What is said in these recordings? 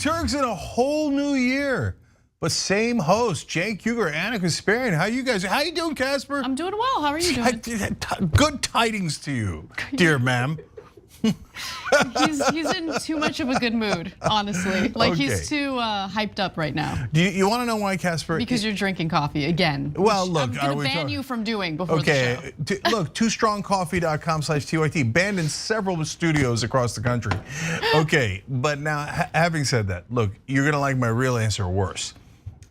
Turks in a whole new year. But same host, Cenk Uygur, Anna Kasparian. How you doing, Casper? I'm doing well. How are you doing? Good tidings to you, dear ma'am. He's in too much of a good mood, honestly. Like he's too hyped up right now. Do you want to know why, Casper? Because you're drinking coffee again. Well, look, I'm gonna ban you from doing before the show. Look, toostrongcoffee.com/TYT, banned in several studios across the country. Okay, but now having said that, look, you're gonna like my real answer or worse.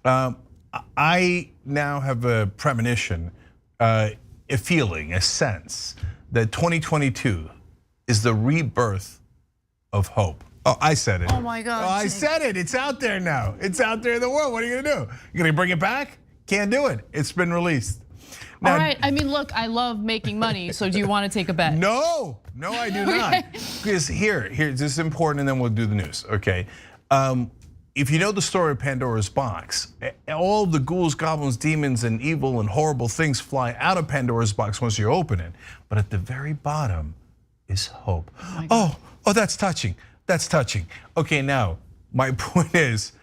I now have a premonition, a feeling, a sense that 2022 is the rebirth of hope. Oh, I said it. Oh my God. Oh, I said it. It's out there now. It's out there in the world. What are you gonna do? You gonna bring it back? Can't do it. It's been released. Now, all right. I mean, look, I love making money. So do you want to take a bet? No, I do not. Because here, this is important, and then we'll do the news. Okay. If you know the story of Pandora's box, all the ghouls, goblins, demons, and evil and horrible things fly out of Pandora's box once you open it. But at the very bottom is hope. Oh, that's touching. That's touching. Okay, now my point is,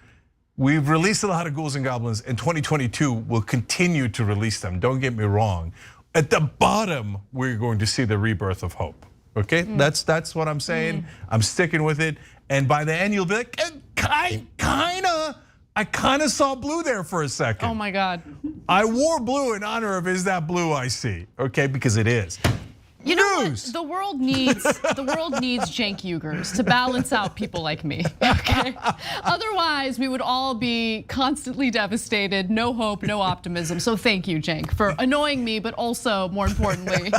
we've released a lot of ghouls and goblins, and 2022 will continue to release them. Don't get me wrong. At the bottom, we're going to see the rebirth of hope. Okay, that's what I'm saying. I'm sticking with it, and by the end, you'll be like, I kind of saw blue there for a second. Oh my God. I wore blue in honor of Is That Blue I See? Okay, because it is. You know what? The world needs Cenk Uygurs to balance out people like me. Okay, otherwise we would all be constantly devastated, no hope, no optimism. So thank you, Cenk, for annoying me, but also more importantly,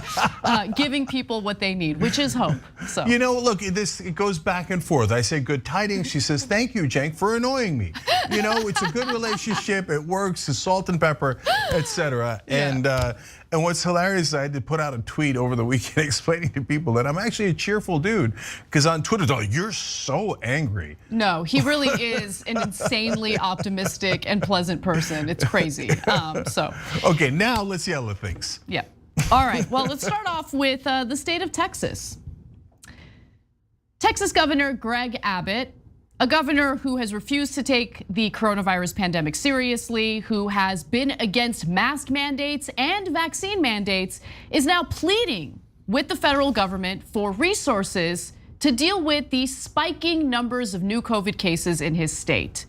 giving people what they need, which is hope. So you know, look, it goes back and forth. I say good tidings. She says thank you, Cenk, for annoying me. You know, it's a good relationship. It works. It's salt and pepper, etc. And what's hilarious, I had to put out a tweet over the weekend explaining to people that I'm actually a cheerful dude. Because on Twitter, they're like, you're so angry. No, he really is an insanely optimistic and pleasant person. It's crazy. Okay, now let's yell at things. Yeah. All right. Well, let's start off with the state of Texas. Texas Governor Greg Abbott, a governor who has refused to take the coronavirus pandemic seriously, who has been against mask mandates and vaccine mandates, is now pleading with the federal government for resources to deal with the spiking numbers of new COVID cases in his state.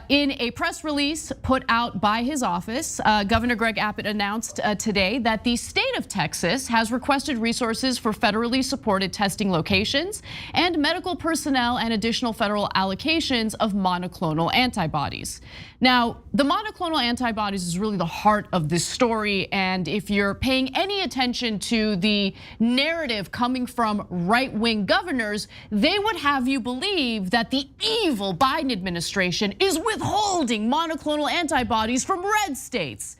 In a press release put out by his office, Governor Greg Abbott announced today that the state of Texas has requested resources for federally supported testing locations and medical personnel and additional federal allocations of monoclonal antibodies. Now, the monoclonal antibodies is really the heart of this story, and if you're paying any attention to the narrative coming from right-wing governors, they would have you believe that the evil Biden administration is withholding monoclonal antibodies from red states.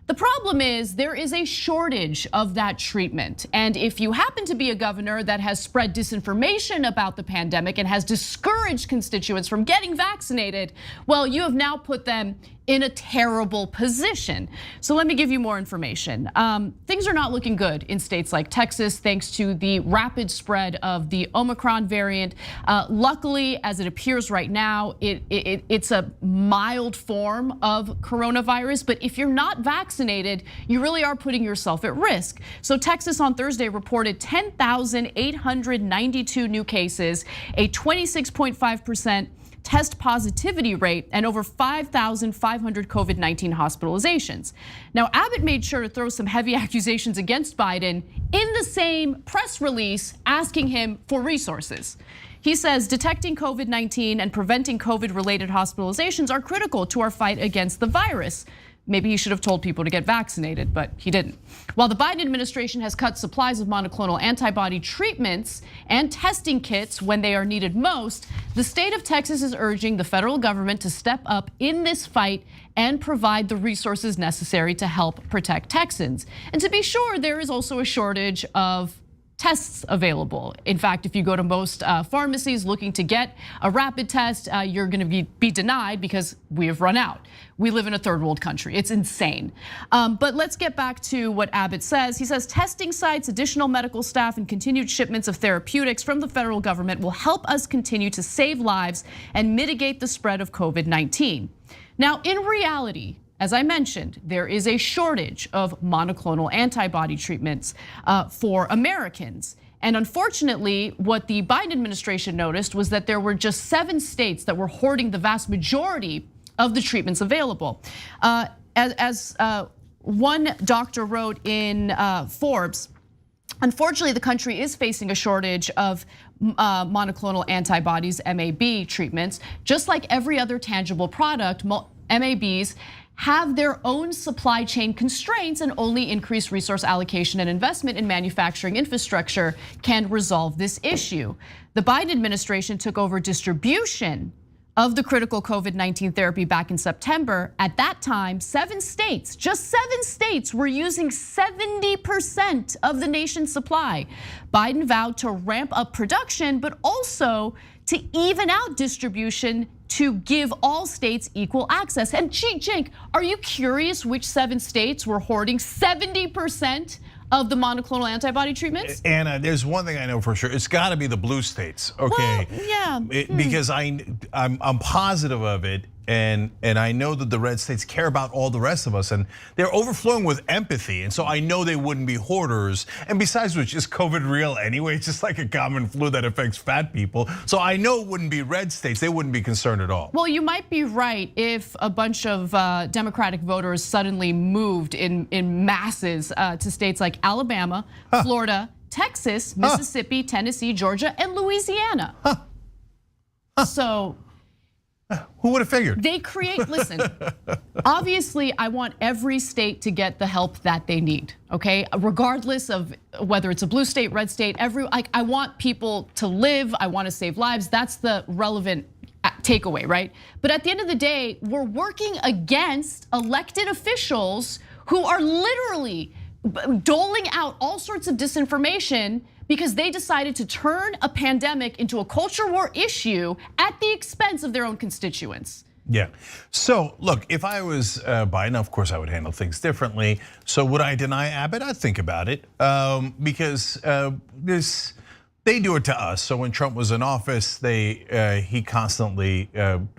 The problem is there is a shortage of that treatment. And if you happen to be a governor that has spread disinformation about the pandemic and has discouraged constituents from getting vaccinated, well, you have now put them in a terrible position. So let me give you more information. Things are not looking good in states like Texas thanks to the rapid spread of the Omicron variant. Luckily, as it appears right now, it's a mild form of coronavirus, but if you're not vaccinated, you really are putting yourself at risk. So Texas on Thursday reported 10,892 new cases, a 26.5% test positivity rate, and over 5,500 COVID-19 hospitalizations. Now, Abbott made sure to throw some heavy accusations against Biden in the same press release, asking him for resources. He says detecting COVID-19 and preventing COVID-related hospitalizations are critical to our fight against the virus. Maybe he should have told people to get vaccinated, but he didn't. While the Biden administration has cut supplies of monoclonal antibody treatments and testing kits when they are needed most, the state of Texas is urging the federal government to step up in this fight and provide the resources necessary to help protect Texans. And to be sure, there is also a shortage of tests available. In fact, if you go to most pharmacies looking to get a rapid test, you're gonna be denied because we have run out. We live in a third world country. It's insane. But let's get back to what Abbott says. He says testing sites, additional medical staff, and continued shipments of therapeutics from the federal government will help us continue to save lives and mitigate the spread of COVID-19. Now, in reality, as I mentioned, there is a shortage of monoclonal antibody treatments for Americans. And unfortunately, what the Biden administration noticed was that there were just 7 states that were hoarding the vast majority of the treatments available. As one doctor wrote in Forbes, unfortunately, the country is facing a shortage of monoclonal antibodies, MAB treatments. Just like every other tangible product, MABs have their own supply chain constraints, and only increased resource allocation and investment in manufacturing infrastructure can resolve this issue. The Biden administration took over distribution of the critical COVID-19 therapy back in September. At that time, 7 states, just 7 states, were using 70% of the nation's supply. Biden vowed to ramp up production, but also to even out distribution to give all states equal access. And Cenk, are you curious which 7 states were hoarding 70% of the monoclonal antibody treatments? Anna, there's one thing I know for sure. It's got to be the blue states, okay? Well, yeah. Because I'm positive of it. And I know that the red states care about all the rest of us, and they're overflowing with empathy. And so I know they wouldn't be hoarders. And besides which, is COVID real anyway? It's just like a common flu that affects fat people. So I know it wouldn't be red states. They wouldn't be concerned at all. Well, you might be right if a bunch of Democratic voters suddenly moved in masses to states like Alabama, Florida, Texas, Mississippi, Tennessee, Georgia, and Louisiana. So. Who would have figured? They create, listen, obviously I want every state to get the help that they need, okay? Regardless of whether it's a blue state, red state, I want people to live, I want to save lives. That's the relevant takeaway, right? But at the end of the day, we're working against elected officials who are literally doling out all sorts of disinformation because they decided to turn a pandemic into a culture war issue at the expense of their own constituents. Yeah, so look, if I was Biden, of course I would handle things differently. So would I deny Abbott? I'd think about it, because they do it to us. So when Trump was in office, he constantly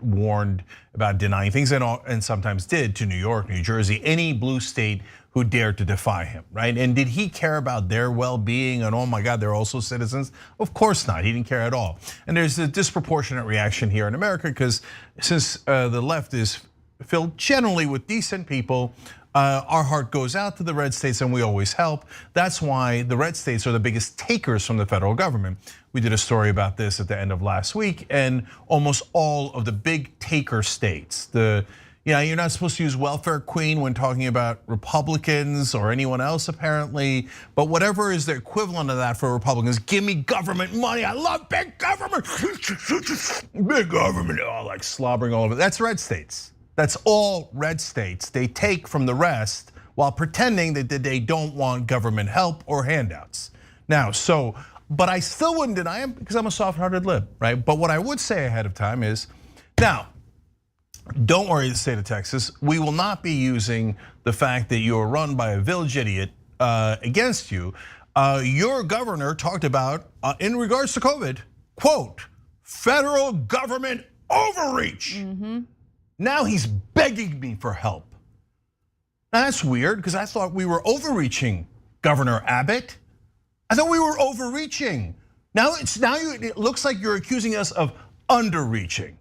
warned about denying things, and sometimes did to New York, New Jersey, any blue state who dared to defy him, right? And did he care about their well-being and oh my God, they're also citizens? Of course not, he didn't care at all. And there's a disproportionate reaction here in America because since the left is filled generally with decent people, our heart goes out to the red states and we always help. That's why the red states are the biggest takers from the federal government. We did a story about this at the end of last week, and almost all of the big taker states, you're not supposed to use welfare queen when talking about Republicans or anyone else apparently, but whatever is the equivalent of that for Republicans, give me government money, I love big government, big government, like slobbering all over. That's red states. That's all red states. They take from the rest while pretending that they don't want government help or handouts. Now, but I still wouldn't deny him because I'm a soft-hearted lib, right? But what I would say ahead of time is, now, don't worry, the state of Texas, we will not be using the fact that you are run by a village idiot against you. Your governor talked about, in regards to COVID, quote, federal government overreach. Now he's begging me for help. Now that's weird because I thought we were overreaching, Governor Abbott. I thought we were overreaching. Now it looks like you're accusing us of underreaching.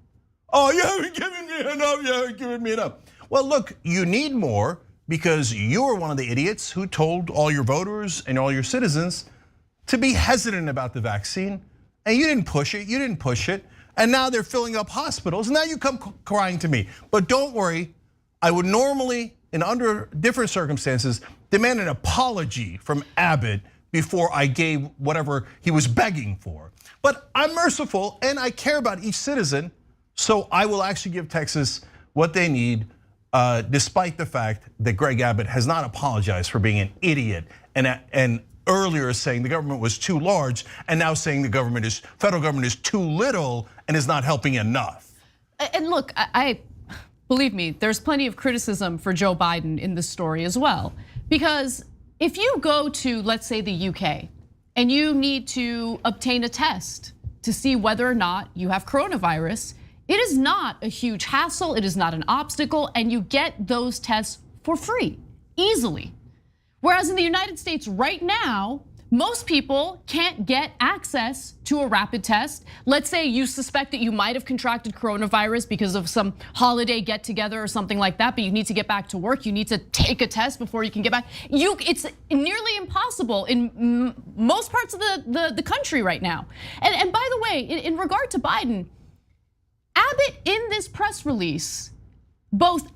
Oh, you haven't given me enough, you haven't given me enough. Well, look, you need more because you were one of the idiots who told all your voters and all your citizens to be hesitant about the vaccine. And you didn't push it, and now they're filling up hospitals. And now you come crying to me. But don't worry, I would normally, under different circumstances, demand an apology from Abbott before I gave whatever he was begging for. But I'm merciful and I care about each citizen. So I will actually give Texas what they need, despite the fact that Greg Abbott has not apologized for being an idiot and earlier saying the government was too large, and now saying the federal government is too little and is not helping enough. And look, I believe me, there's plenty of criticism for Joe Biden in this story as well. Because if you go to, let's say, the UK, and you need to obtain a test to see whether or not you have coronavirus, it is not a huge hassle, it is not an obstacle, and you get those tests for free, easily. Whereas in the United States right now, most people can't get access to a rapid test. Let's say you suspect that you might have contracted coronavirus because of some holiday get together or something like that, but you need to get back to work. You need to take a test before you can get back. It's nearly impossible in most parts of the country right now. And by the way, in regard to Biden, Abbott in this press release both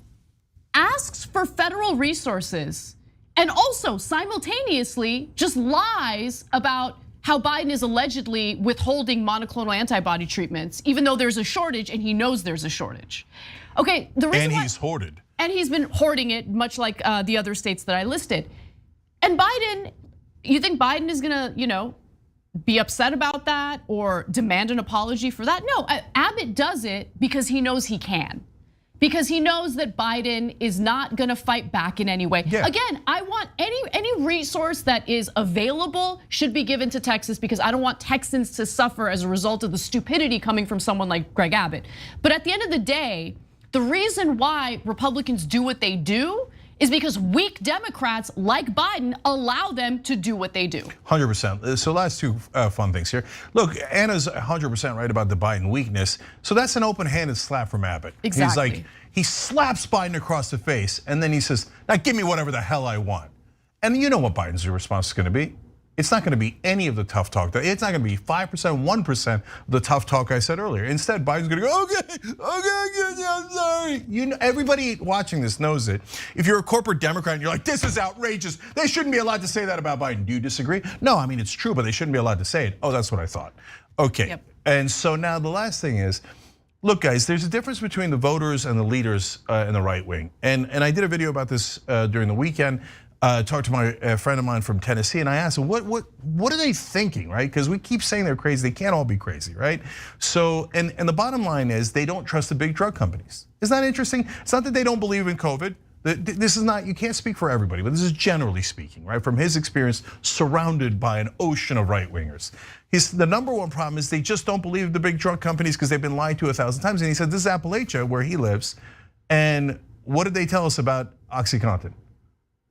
asks for federal resources and also simultaneously just lies about how Biden is allegedly withholding monoclonal antibody treatments, even though there's a shortage and he knows there's a shortage. Okay, the reason and he's hoarded. And he's been hoarding it, much like the other states that I listed. And Biden, you think Biden is gonna, be upset about that or demand an apology for that? No, Abbott does it because he knows he can. Because he knows that Biden is not gonna fight back in any way. Yeah. Again, I want any resource that is available should be given to Texas because I don't want Texans to suffer as a result of the stupidity coming from someone like Greg Abbott. But at the end of the day, the reason why Republicans do what they do is because weak Democrats like Biden allow them to do what they do. 100%. So last two fun things here. Look, Anna's 100% right about the Biden weakness. So that's an open-handed slap from Abbott. Exactly. He slaps Biden across the face and then he says, now give me whatever the hell I want. And you know what Biden's response is gonna be? It's not gonna be any of the tough talk. It's not gonna be 5%, 1% of the tough talk I said earlier. Instead, Biden's gonna go, okay, I'm sorry. Everybody watching this knows it. If you're a corporate Democrat and you're like, this is outrageous, they shouldn't be allowed to say that about Biden. Do you disagree? No, I mean, it's true, but they shouldn't be allowed to say it. Oh, that's what I thought. Okay, yep. And so now the last thing is, look guys, there's a difference between the voters and the leaders in the right wing. And I did a video about this during the weekend. Talked to my friend of mine from Tennessee, and I asked him, what are they thinking, right? Because we keep saying they're crazy, they can't all be crazy, right? So, and the bottom line is they don't trust the big drug companies. Isn't that interesting? It's not that they don't believe in COVID. This is not, you can't speak for everybody, but this is generally speaking, right? From his experience, surrounded by an ocean of right wingers. The number one problem is they just don't believe the big drug companies because they've been lied to 1,000 times. And he said, this is Appalachia, where he lives. And what did they tell us about OxyContin?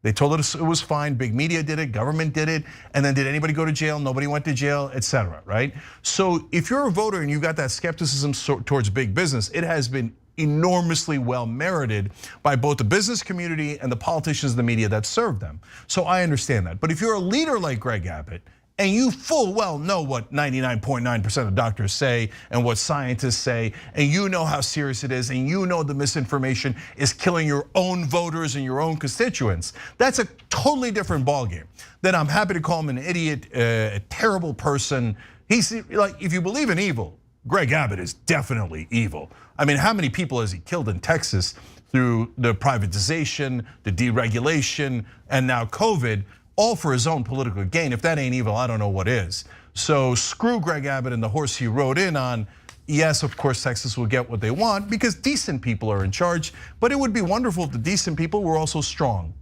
They told us it was fine, big media did it, government did it, and then did anybody go to jail? Nobody went to jail, etc. right? So if you're a voter and you got that skepticism towards big business, it has been enormously well merited by both the business community and the politicians and the media that serve them. So I understand that. But if you're a leader like Greg Abbott, and you full well know what 99.9% of doctors say and what scientists say, and you know how serious it is, and you know the misinformation is killing your own voters and your own constituents, that's a totally different ballgame. Then I'm happy to call him an idiot, a terrible person. He's like, if you believe in evil, Greg Abbott is definitely evil. I mean, how many people has he killed in Texas through the privatization, the deregulation, and now COVID? All for his own political gain. If that ain't evil, I don't know what is. So screw Greg Abbott and the horse he rode in on. Yes, of course, Texas will get what they want because decent people are in charge, but it would be wonderful if the decent people were also strong.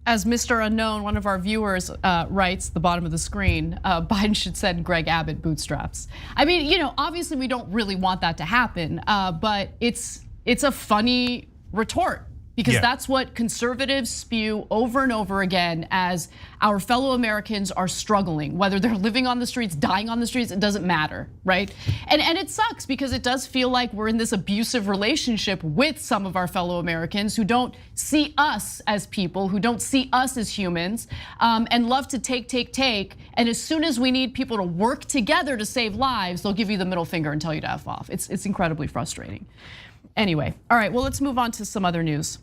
As Mr. Unknown, one of our viewers writes, the bottom of the screen, Biden should send Greg Abbott bootstraps. I mean, obviously we don't really want that to happen, but it's a funny retort. Because that's what conservatives spew over and over again as our fellow Americans are struggling, whether they're living on the streets, dying on the streets, it doesn't matter, right? And it sucks because it does feel like we're in this abusive relationship with some of our fellow Americans who don't see us as people, who don't see us as humans, and love to take. And as soon as we need people to work together to save lives, they'll give you the middle finger and tell you to F off. It's incredibly frustrating. Anyway, all right, well, let's move on to some other news.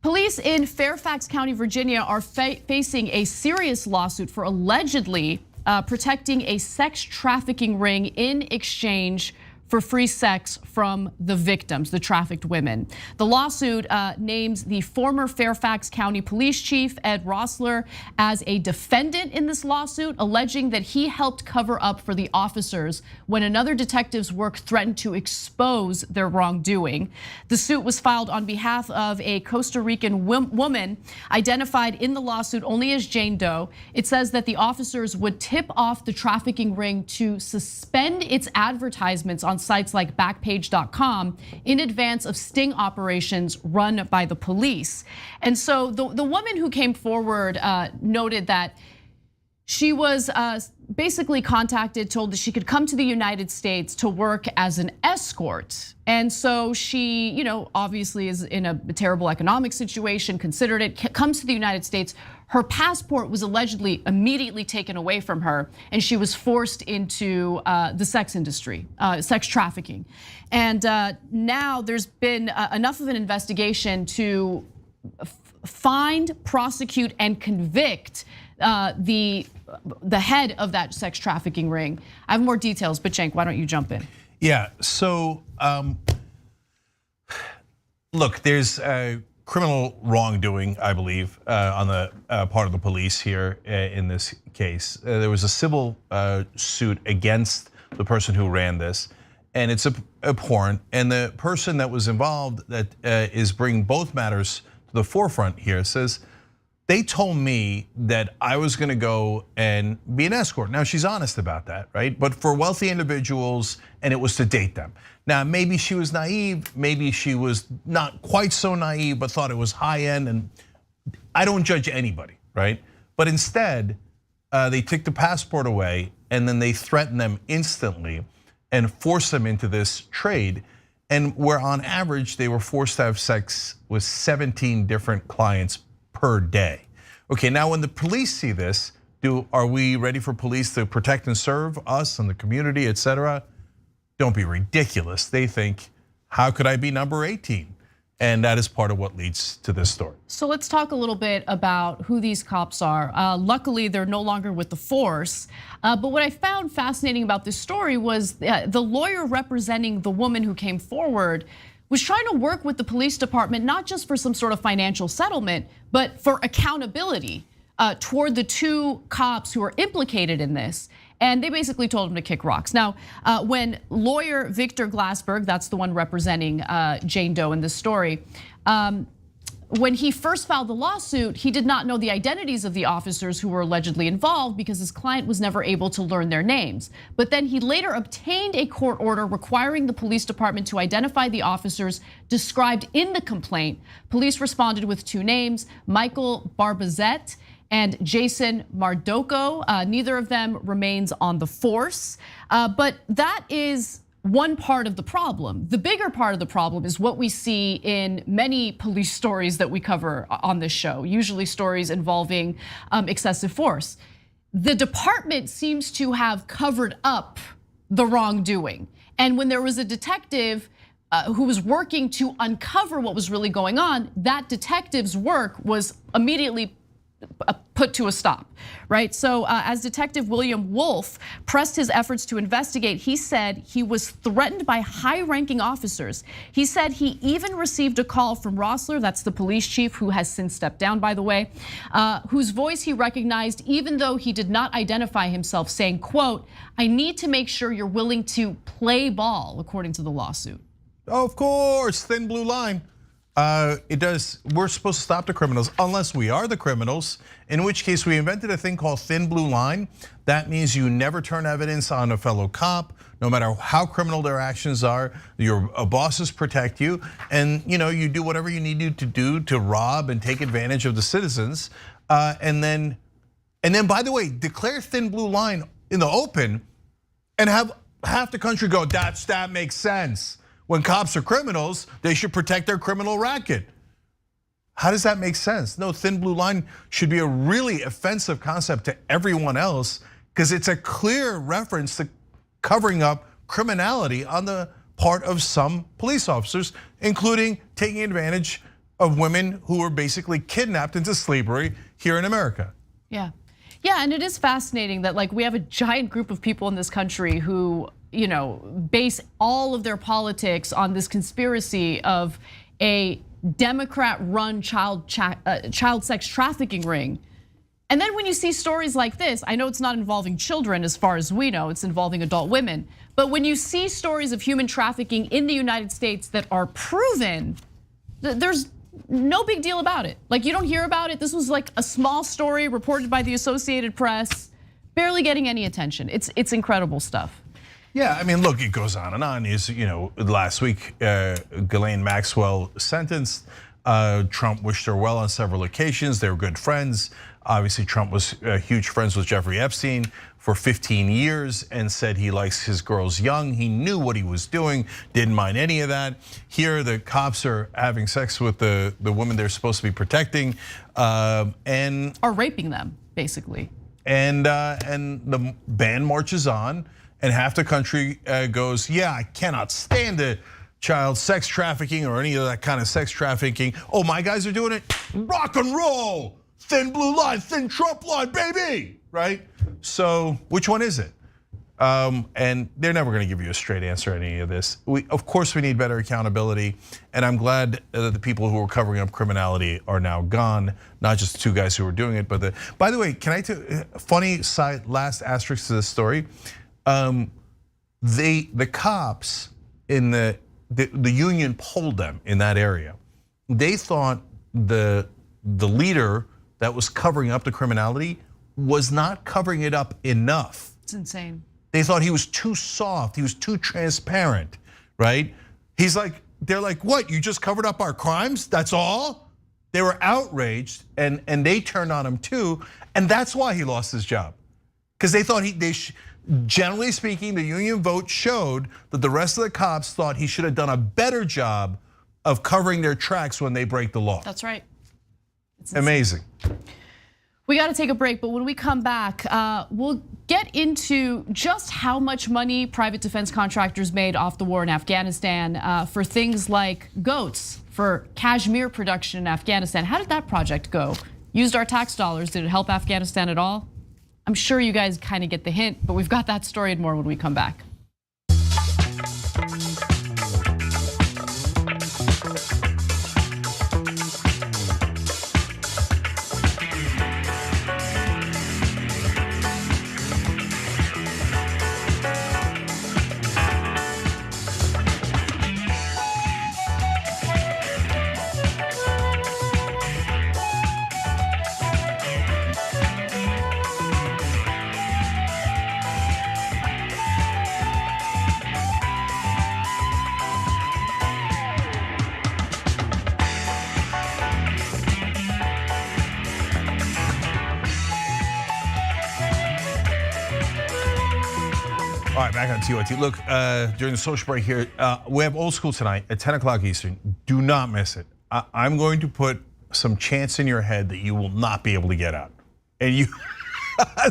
Police in Fairfax County, Virginia are facing a serious lawsuit for allegedly protecting a sex trafficking ring in exchange for free sex from the victims, the trafficked women. The lawsuit names the former Fairfax County police chief, Ed Rossler, as a defendant in this lawsuit, alleging that he helped cover up for the officers when another detective's work threatened to expose their wrongdoing. The suit was filed on behalf of a Costa Rican woman identified in the lawsuit only as Jane Doe. It says that the officers would tip off the trafficking ring to suspend its advertisements on sites like Backpage.com in advance of sting operations run by the police. And so the woman who came forward noted that she was basically contacted, told that she could come to the United States to work as an escort. And so she, obviously is in a terrible economic situation, considered it, comes to the United States. Her passport was allegedly immediately taken away from her, and she was forced into the sex industry, sex trafficking. And now there's been enough of an investigation to find, prosecute, and convict the head of that sex trafficking ring. I have more details, but Cenk, why don't you jump in? Yeah, so look, there's criminal wrongdoing, I believe, on the part of the police here in this case. There was a civil suit against the person who ran this, and it's abhorrent. And the person that was involved that is bringing both matters to the forefront here says, they told me that I was gonna go and be an escort. Now she's honest about that, right? But for wealthy individuals, and it was to date them. Now maybe she was naive, maybe she was not quite so naive, but thought it was high end, and I don't judge anybody, right? But instead, they took the passport away and then they threatened them instantly and forced them into this trade. And where on average, they were forced to have sex with 17 different clients per day. Okay, now when the police see this, are we ready for police to protect and serve us and the community, et cetera? Don't be ridiculous. They think, how could I be number 18? And that is part of what leads to this story. So let's talk a little bit about who these cops are. Luckily, they're no longer with the force. But what I found fascinating about this story was the lawyer representing the woman who came forward was trying to work with the police department, not just for some sort of financial settlement, but for accountability toward the two cops who are implicated in this. And they basically told him to kick rocks. Now, when lawyer Victor Glassberg, that's the one representing Jane Doe in this story, when he first filed the lawsuit, he did not know the identities of the officers who were allegedly involved because his client was never able to learn their names. But then he later obtained a court order requiring the police department to identify the officers described in the complaint. Police responded with two names, Michael Barbazette and Jason Mardoko. Neither of them remains on the force, but that is one part of the problem. The bigger part of the problem is what we see in many police stories that we cover on this show, usually stories involving excessive force. The department seems to have covered up the wrongdoing. And when there was a detective who was working to uncover what was really going on, that detective's work was immediately put to a stop, right? So as Detective William Wolf pressed his efforts to investigate, he said he was threatened by high-ranking officers. He said he even received a call from Rossler, that's the police chief who has since stepped down, by the way, whose voice he recognized even though he did not identify himself, saying, quote, "I need to make sure you're willing to play ball," according to the lawsuit. Of course, thin blue line. It does, we're supposed to stop the criminals unless we are the criminals, in which case we invented a thing called thin blue line. That means you never turn evidence on a fellow cop, no matter how criminal their actions are. Your bosses protect you, and you do whatever you need to do to rob and take advantage of the citizens. And then by the way, declare thin blue line in the open and have half the country go, that makes sense. When cops are criminals, they should protect their criminal racket. How does that make sense? No, thin blue line should be a really offensive concept to everyone else because it's a clear reference to covering up criminality on the part of some police officers, including taking advantage of women who were basically kidnapped into slavery here in America. Yeah, and it is fascinating that we have a giant group of people in this country who base all of their politics on this conspiracy of a Democrat-run child sex trafficking ring. And then when you see stories like this, I know it's not involving children as far as we know, it's involving adult women. But when you see stories of human trafficking in the United States that are proven, there's no big deal about it. Like, you don't hear about it. This was like a small story reported by the Associated Press, barely getting any attention. It's incredible stuff. Yeah, I mean, look, it goes on and on. Last week, Ghislaine Maxwell sentenced. Trump wished her well on several occasions. They were good friends. Obviously, Trump was huge friends with Jeffrey Epstein for 15 years and said he likes his girls young. He knew what he was doing, didn't mind any of that. Here, the cops are having sex with the women they're supposed to be protecting, and are raping them, basically. And the band marches on, and half the country goes, yeah, I cannot stand the child sex trafficking or any of that kind of sex trafficking. Oh, my guys are doing it? Rock and roll, thin blue line, thin Trump line, baby, right? So which one is it? And they're never gonna give you a straight answer on any of this. Of course we need better accountability, and I'm glad that the people who were covering up criminality are now gone, not just the two guys who were doing it, but by the way, can I tell funny side, last asterisk to this story? The cops in the union polled them in that area. They thought the leader that was covering up the criminality was not covering it up enough. It's insane. They thought he was too soft, he was too transparent, right? They're like, what, you just covered up our crimes, that's all? They were outraged and they turned on him too, and that's why he lost his job. Because they thought generally speaking, the union vote showed that the rest of the cops thought he should have done a better job of covering their tracks when they break the law. That's right. Amazing. We got to take a break, but when we come back, we'll get into just how much money private defense contractors made off the war in Afghanistan for things like goats, for cashmere production in Afghanistan. How did that project go? Used our tax dollars, did it help Afghanistan at all? I'm sure you guys kind of get the hint, but we've got that story and more when we come back. All right, back on TYT. Look, during the social break here, we have Old School tonight at 10 o'clock Eastern. Do not miss it. I'm going to put some chance in your head that you will not be able to get out. And you,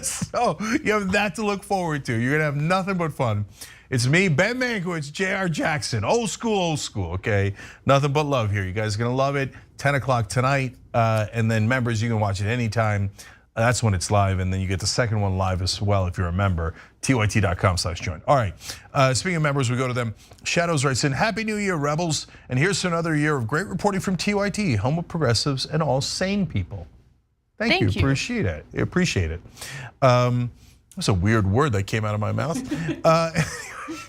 so you have that to look forward to. You're gonna have nothing but fun. It's me, Ben Mankiewicz, J.R. Jackson, old school, okay? Nothing but love here. You guys are gonna love it. 10 o'clock tonight, and then members, you can watch it anytime. That's when it's live, and then you get the second one live as well if you're a member, tyt.com/join. All right, speaking of members, we go to them. Shadows writes in, Happy New Year, Rebels, and here's to another year of great reporting from TYT, home of progressives and all sane people. Thank you, appreciate it. That's a weird word that came out of my mouth.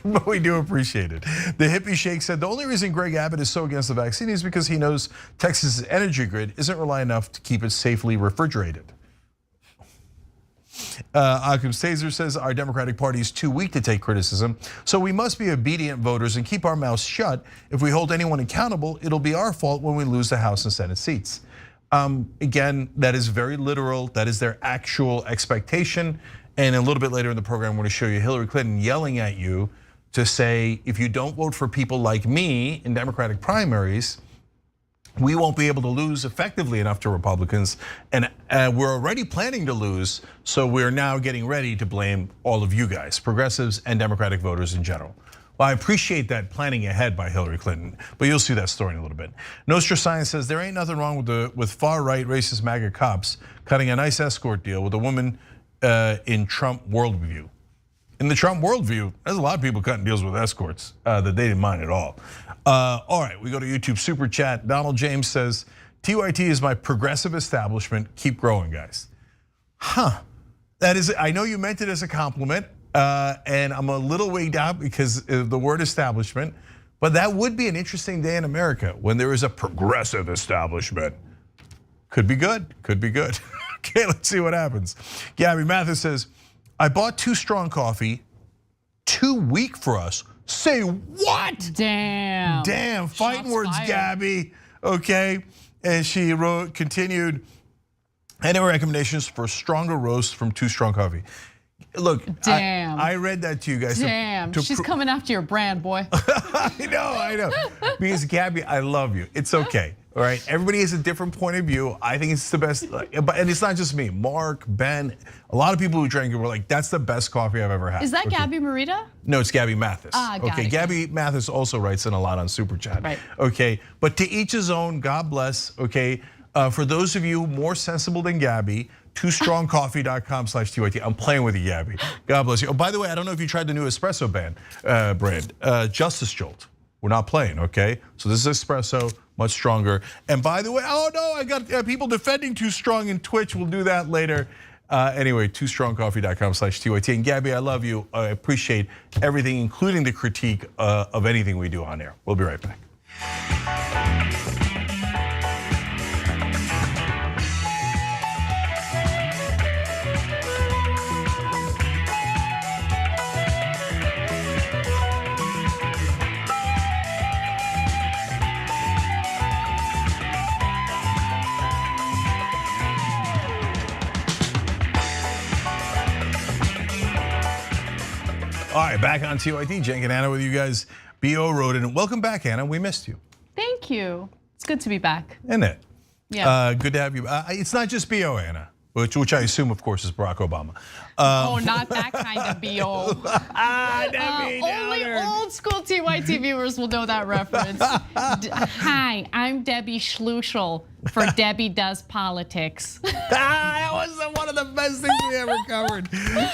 But we do appreciate it. The hippie shake said the only reason Greg Abbott is so against the vaccine is because he knows Texas' energy grid isn't reliant enough to keep it safely refrigerated. Akum Stazer says our Democratic Party is too weak to take criticism, so we must be obedient voters and keep our mouths shut. If we hold anyone accountable, it'll be our fault when we lose the House and Senate seats. Again, that is very literal. That is their actual expectation. And a little bit later in the program, I'm going to show you Hillary Clinton yelling at you to say, if you don't vote for people like me in Democratic primaries, we won't be able to lose effectively enough to Republicans. And we're already planning to lose, so we're now getting ready to blame all of you guys, progressives and Democratic voters in general. Well, I appreciate that planning ahead by Hillary Clinton, but you'll see that story in a little bit. Nostra Science says there ain't nothing wrong with far-right racist MAGA cops cutting a nice escort deal with a woman in Trump worldview. in the Trump worldview, there's a lot of people cutting deals with escorts that they didn't mind at all. All right, we go to YouTube Super Chat. Donald James says, TYT is my progressive establishment. Keep growing, guys. That is, I know you meant it as a compliment, and I'm a little wigged out because of the word establishment, but that would be an interesting day in America when there is a progressive establishment. Could be good, could be good. Okay, let's see what happens. Gabby Mathis says, I bought 2 Strong coffee, too weak for us. Say what? Damn. Damn, fighting Shots words, fired. Gabby. Okay, and she continued, any recommendations for stronger roast from 2 Strong coffee? Look, damn. I read that to you guys. Damn, she's coming after your brand, boy. I know. Because Gabby, I love you. It's okay. All right, everybody has a different point of view. I think it's the best, and it's not just me. Mark, Ben, a lot of people who drank it were like, "That's the best coffee I've ever had." Is that Gabby Marita? No, it's Gabby Mathis. Okay, Gabby Mathis also writes in a lot on Super Chat. Right. Okay, but to each his own. God bless. Okay, for those of you more sensible than Gabby, 2strongcoffee.com/TYT. I'm playing with you, Gabby. God bless you. Oh, by the way, I don't know if you tried the new espresso brand, Justice Jolt. We're not playing, okay? So this is espresso, much stronger. And by the way, oh no, I got people defending Too Strong in Twitch. We'll do that later. Anyway, 2strongcoffee.com/TYT. And Gabby, I love you. I appreciate everything, including the critique of anything we do on air. We'll be right back. All right, back on TYT. Cenk and Anna with you guys. BO wrote in. Welcome back, Anna. We missed you. Thank you. It's good to be back. Isn't it? Yeah. Good to have you. It's not just BO, Anna, which I assume, of course, is Barack Obama. Oh, not that kind of BO. Only old school TYT viewers will know that reference. Hi, I'm Debbie Schlussel for Debbie Does Politics. That was one of the best things we ever covered.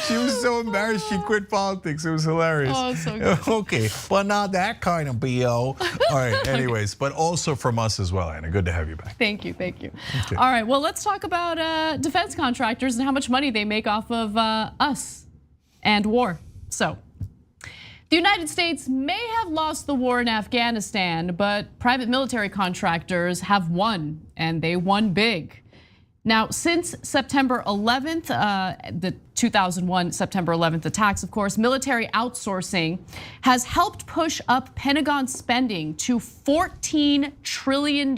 She was so embarrassed she quit politics. It was hilarious. Oh, so good. Okay, but not that kind of BO. All right, anyways, but also from us as well, Anna. Good to have you back. Thank you, thank you. Okay. All right, well, let's talk about defense contractors and how much money they make off of us and war. So, the United States may have lost the war in Afghanistan, but private military contractors have won, and they won big. Now, since September 11th, the 2001 September 11th attacks, of course, military outsourcing has helped push up Pentagon spending to $14 trillion,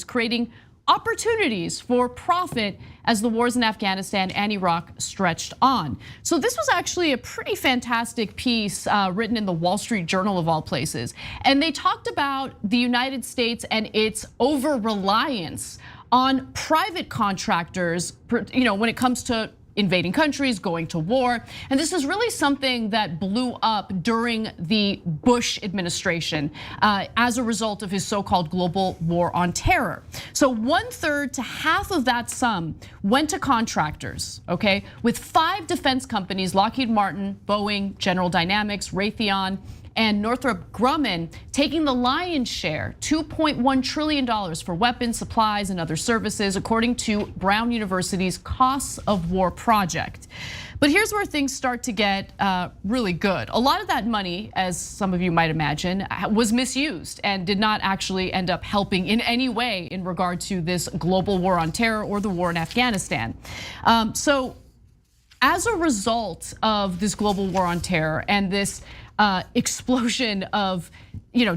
creating opportunities for profit as the wars in Afghanistan and Iraq stretched on. So this was actually a pretty fantastic piece written in the Wall Street Journal of all places. And they talked about the United States and its over-reliance on private contractors, when it comes to invading countries, going to war. And this is really something that blew up during the Bush administration as a result of his so-called global war on terror. So 1/3 to half of that sum went to contractors, okay? With 5 defense companies, Lockheed Martin, Boeing, General Dynamics, Raytheon, and Northrop Grumman taking the lion's share, $2.1 trillion for weapons, supplies, and other services, according to Brown University's Costs of War project. But here's where things start to get really good. A lot of that money, as some of you might imagine, was misused and did not actually end up helping in any way in regard to this global war on terror or the war in Afghanistan. So as a result of this global war on terror and this explosion of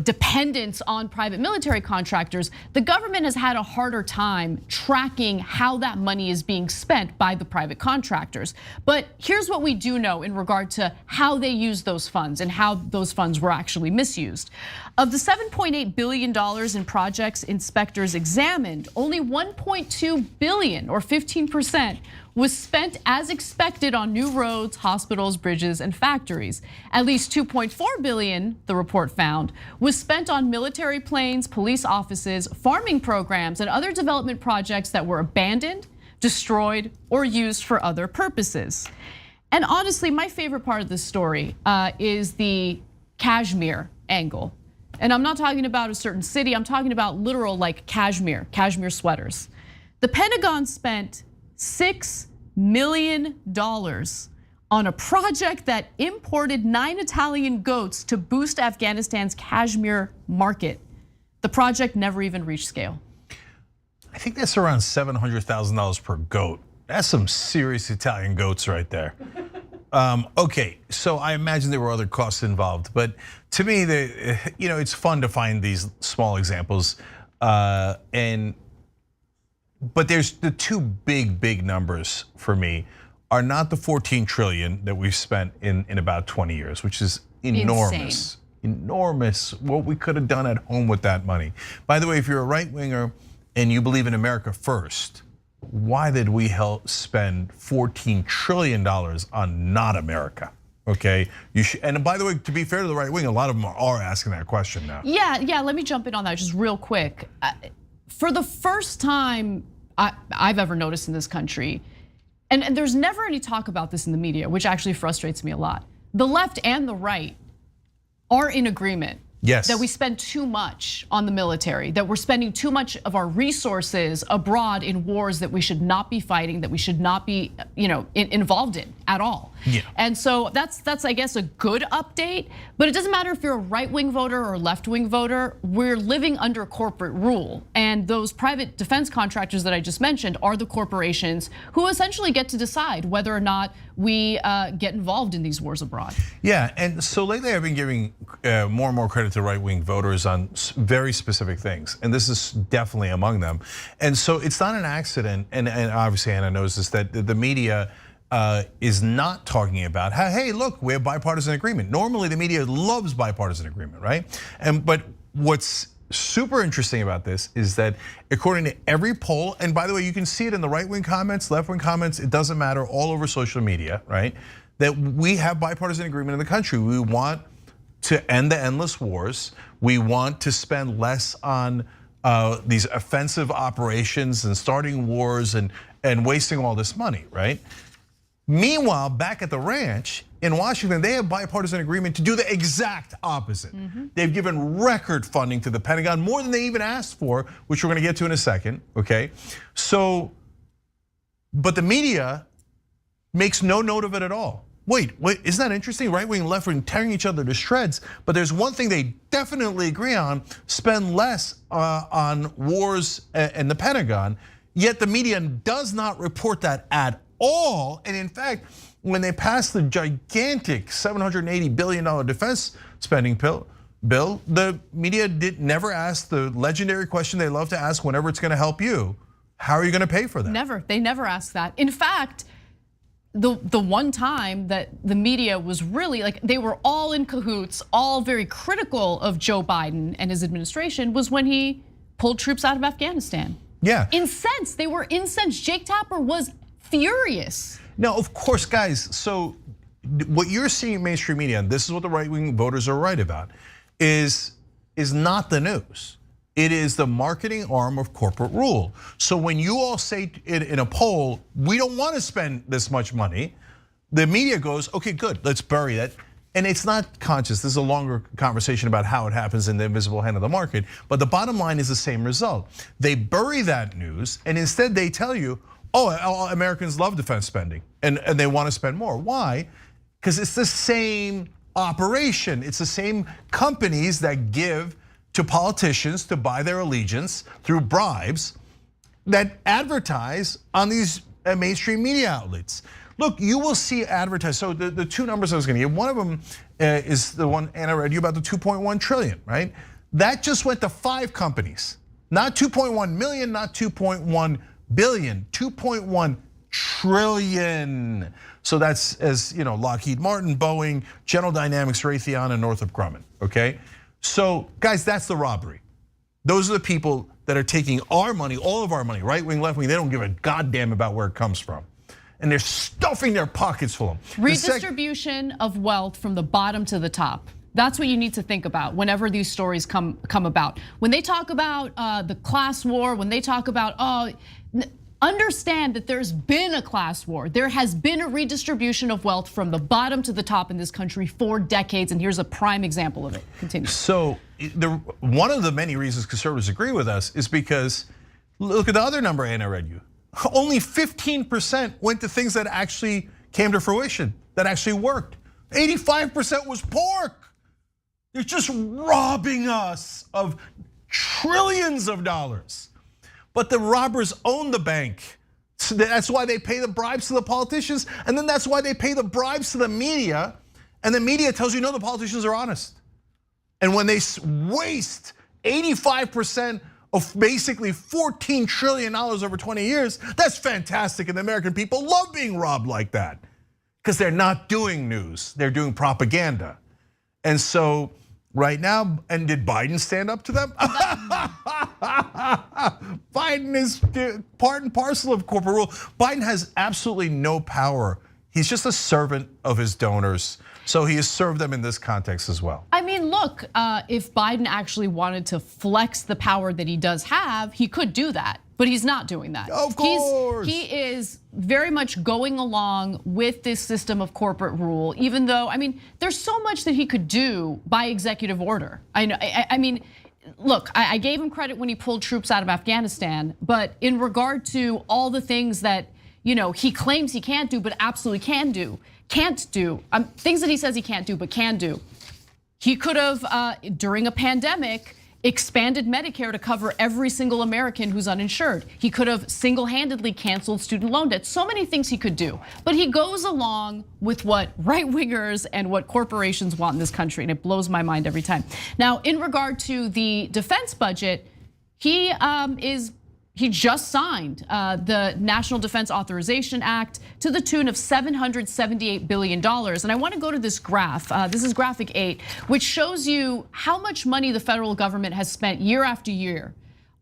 dependence on private military contractors, the government has had a harder time tracking how that money is being spent by the private contractors. But here's what we do know in regard to how they use those funds and how those funds were actually misused. Of the $7.8 billion in projects inspectors examined, only $1.2 billion, or 15%, was spent as expected on new roads, hospitals, bridges, and factories. At least $2.4 billion, the report found, was spent on military planes, police offices, farming programs, and other development projects that were abandoned, destroyed, or used for other purposes. And honestly, my favorite part of this story is the cashmere angle. And I'm not talking about a certain city, I'm talking about literal like cashmere sweaters. The Pentagon spent $6 million on a project that imported 9 Italian goats to boost Afghanistan's cashmere market. The project never even reached scale. I think that's around $700,000 per goat. That's some serious Italian goats right there. Okay, so I imagine there were other costs involved, but to me, it's fun to find these small examples. But there's the two big numbers for me are not the 14 trillion that we've spent in about 20 years, which is enormous. Insane. Enormous. What we could have done at home with that money. By the way, if you're a right winger and you believe in America first, why did we spend $14 trillion on not America? Okay, and by the way, to be fair to the right wing, a lot of them are asking that question now. Yeah, let me jump in on that just real quick. For the first time I've ever noticed in this country, and there's never any talk about this in the media, which actually frustrates me a lot. The left and the right are in agreement. Yes. That we spend too much on the military, that we're spending too much of our resources abroad in wars that we should not be fighting, that we should not be, involved in at all. Yeah. And so that's I guess a good update, but it doesn't matter if you're a right-wing voter or left-wing voter, we're living under corporate rule. And those private defense contractors that I just mentioned are the corporations who essentially get to decide whether or not we get involved in these wars abroad. Yeah, and so lately I've been giving more and more credit to right-wing voters on very specific things, and this is definitely among them. And so it's not an accident, and obviously Anna knows this, that the media is not talking about how, hey, look, we have bipartisan agreement. Normally the media loves bipartisan agreement, right? But what's super interesting about this is that according to every poll, and by the way, you can see it in the right-wing comments, left-wing comments, it doesn't matter, all over social media, right? That we have bipartisan agreement in the country. We want to end the endless wars. We want to spend less on these offensive operations and starting wars and wasting all this money, right? Meanwhile, back at the ranch in Washington, they have bipartisan agreement to do the exact opposite. They've given record funding to the Pentagon, more than they even asked for, which we're gonna get to in a second, okay? So, but the media makes no note of it at all. Wait, isn't that interesting? Right wing, left wing tearing each other to shreds, but there's one thing they definitely agree on, spend less on wars and the Pentagon, yet the media does not report that at all. And in fact, when they passed the gigantic $780 billion defense spending bill, the media never asked the legendary question they love to ask whenever it's gonna help you. How are you gonna pay for that? Never, they never asked that. In fact, the one time that the media was really like, they were all in cahoots, all very critical of Joe Biden and his administration, was when he pulled troops out of Afghanistan. Yeah. Incensed, they were incensed. Jake Tapper was furious. No, of course, guys, so what you're seeing in mainstream media, and this is what the right-wing voters are right about, is not the news. It is the marketing arm of corporate rule. So when you all say in a poll, we don't want to spend this much money, the media goes, okay, good, let's bury that. And it's not conscious, this is a longer conversation about how it happens in the invisible hand of the market, but the bottom line is the same result. They bury that news, and instead they tell you, oh, Americans love defense spending, and they want to spend more. Why? Because it's the same operation. It's the same companies that give to politicians to buy their allegiance through bribes that advertise on these mainstream media outlets. Look, you will see advertised. So the two numbers I was gonna give, one of them is the one Anna read you about, the 2.1 trillion, right? That just went to 5 companies, not 2.1 million, not 2.1 billion, 2.1 trillion. So that's, as you know, Lockheed Martin, Boeing, General Dynamics, Raytheon, and Northrop Grumman, okay? So guys, that's the robbery. Those are the people that are taking our money, all of our money, right wing, left wing, they don't give a goddamn about where it comes from. And they're stuffing their pockets full of them. Redistribution of wealth from the bottom to the top. That's what you need to think about whenever these stories come about. When they talk about the class war, when they talk about, understand that there's been a class war. There has been a redistribution of wealth from the bottom to the top in this country for decades, and here's a prime example of it. Continue. So one of the many reasons conservatives agree with us is because, look at the other number Anna read you. Only 15% went to things that actually came to fruition, that actually worked. 85% was pork. They're just robbing us of trillions of dollars. But the robbers own the bank. So that's why they pay the bribes to the politicians, and then that's why they pay the bribes to the media, and the media tells you, no, the politicians are honest. And when they waste 85% of basically $14 trillion over 20 years, that's fantastic, and the American people love being robbed like that. Because they're not doing news, they're doing propaganda. And so right now, and did Biden stand up to them? Biden is part and parcel of corporate rule. Biden has absolutely no power. He's just a servant of his donors. So he has served them in this context as well. I mean, look, if Biden actually wanted to flex the power that he does have, he could do that. But he's not doing that. Of course. He is very much going along with this system of corporate rule, even though, I mean, there's so much that he could do by executive order. I mean, look, I gave him credit when he pulled troops out of Afghanistan, but in regard to all the things that he claims he can't do, but absolutely can't do, things that he says he can't do, but can do. He could have, during a pandemic, expanded Medicare to cover every single American who's uninsured. He could have single-handedly canceled student loan debt. So many things he could do, but he goes along with what right-wingers and what corporations want in this country, and it blows my mind every time. Now, in regard to the defense budget, he just signed the National Defense Authorization Act to the tune of $778 billion. And I want to go to this graph. This is graphic 8, which shows you how much money the federal government has spent year after year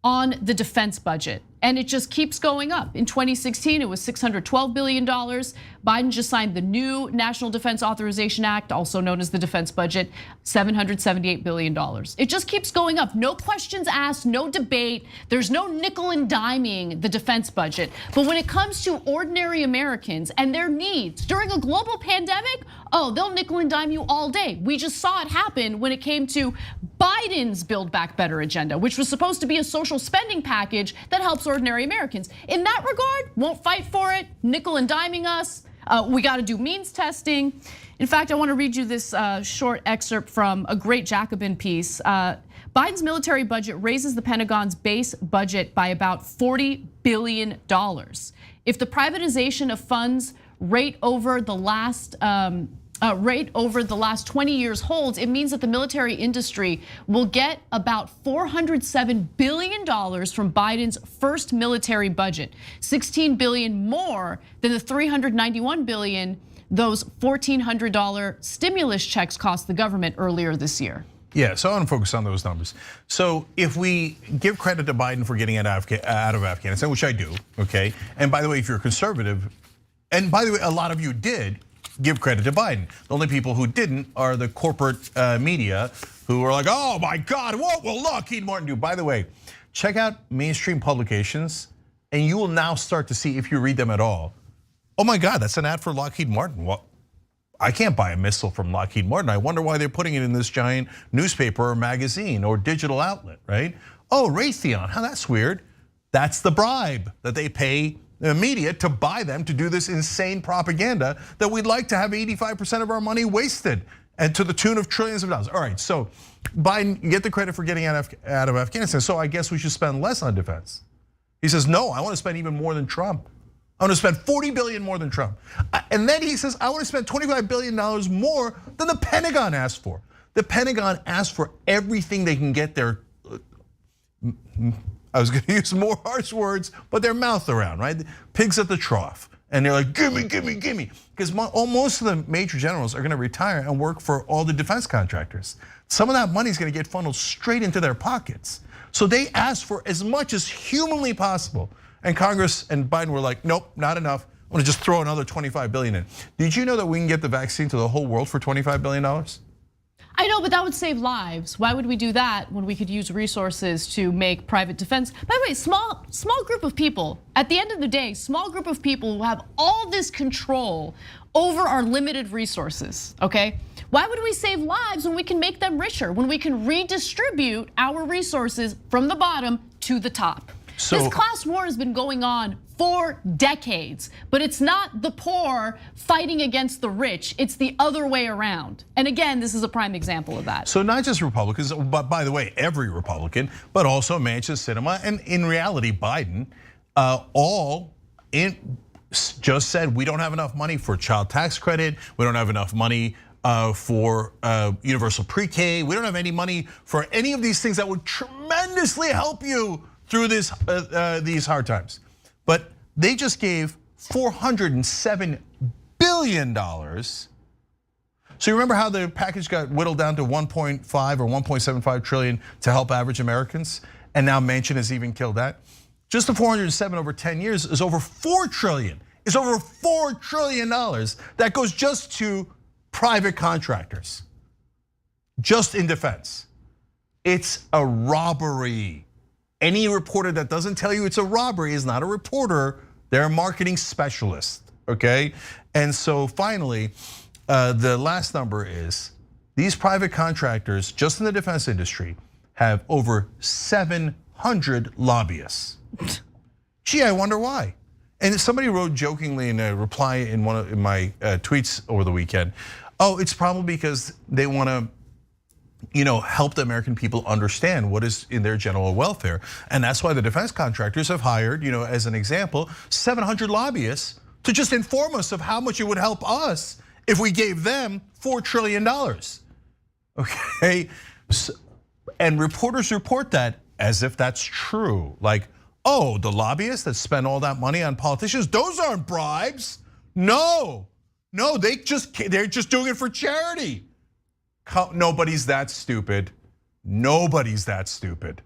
on the defense budget. And it just keeps going up. In 2016, it was $612 billion. Biden just signed the new National Defense Authorization Act, also known as the defense budget, $778 billion. It just keeps going up. No questions asked, no debate. There's no nickel and diming the defense budget. But when it comes to ordinary Americans and their needs during a global pandemic, oh, they'll nickel and dime you all day. We just saw it happen when it came to Biden's Build Back Better agenda, which was supposed to be a social spending package that helps ordinary Americans. In that regard, won't fight for it, nickel and diming us. We got to do means testing. In fact, I want to read you this short excerpt from a great Jacobin piece. Biden's military budget raises the Pentagon's base budget by about $40 billion. If the privatization of funds rate over the last 20 years holds, it means that the military industry will get about $407 billion from Biden's first military budget, $16 billion more than the $391 billion those $1,400 stimulus checks cost the government earlier this year. Yeah, so I want to focus on those numbers. So if we give credit to Biden for getting out of Afghanistan, which I do, okay? And by the way, if you're a conservative, and by the way, a lot of you did give credit to Biden. The only people who didn't are the corporate media who are like, oh my God, what will Lockheed Martin do? By the way, check out mainstream publications and you will now start to see, if you read them at all, oh my God, that's an ad for Lockheed Martin. Well, I can't buy a missile from Lockheed Martin. I wonder why they're putting it in this giant newspaper or magazine or digital outlet, right? Oh, Raytheon, how that's weird. That's the bribe that they pay the media to buy them to do this insane propaganda that we'd like to have 85% of our money wasted and to the tune of trillions of dollars. All right, so Biden, you get the credit for getting out of Afghanistan, so I guess we should spend less on defense. He says, no, I want to spend even more than Trump. I want to spend $40 billion more than Trump. And then he says, I want to spend $25 billion more than the Pentagon asked for. The Pentagon asked for everything they can get their, I was going to use more harsh words, but their mouth around, right? Pigs at the trough. And they're like, gimme, gimme, gimme. Because most of the major generals are going to retire and work for all the defense contractors. Some of that money is going to get funneled straight into their pockets. So they asked for as much as humanly possible. And Congress and Biden were like, nope, not enough. I'm going to just throw another $25 billion in. Did you know that we can get the vaccine to the whole world for $25 billion? I know, but that would save lives. Why would we do that when we could use resources to make private defense? By the way, small group of people. At the end of the day, small group of people who have all this control over our limited resources, okay? Why would we save lives when we can make them richer, when we can redistribute our resources from the bottom to the top? This class war has been going on for decades, but it's not the poor fighting against the rich, it's the other way around. And again, this is a prime example of that. So not just Republicans, but by the way, every Republican, but also Manchin, Sinema, and in reality, Biden, just said we don't have enough money for child tax credit, we don't have enough money for universal pre-K, we don't have any money for any of these things that would tremendously help you through these hard times. But they just gave $407 billion. So you remember how the package got whittled down to 1.5 or 1.75 trillion to help average Americans? And now Manchin has even killed that. Just the 407 over 10 years is over 4 trillion. It's over $4 trillion that goes just to private contractors, just in defense. It's a robbery. Any reporter that doesn't tell you it's a robbery is not a reporter, they're a marketing specialist, okay? And so finally, the last number is these private contractors, just in the defense industry, have over 700 lobbyists. Gee, I wonder why. And somebody wrote jokingly in a reply in one of my tweets over the weekend, oh, it's probably because they want to help the American people understand what is in their general welfare. And that's why the defense contractors have hired, as an example, 700 lobbyists to just inform us of how much it would help us if we gave them $4 trillion, okay? And reporters report that as if that's true. Like, oh, the lobbyists that spend all that money on politicians, those aren't bribes. No, they're just doing it for charity. Nobody's that stupid. Nobody's that stupid.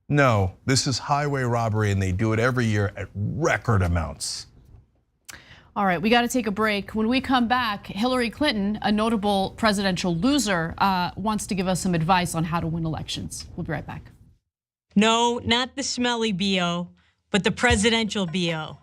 No, this is highway robbery and they do it every year at record amounts. All right, we got to take a break. When we come back, Hillary Clinton, a notable presidential loser, wants to give us some advice on how to win elections. We'll be right back. No, not the smelly BO, but the presidential BO.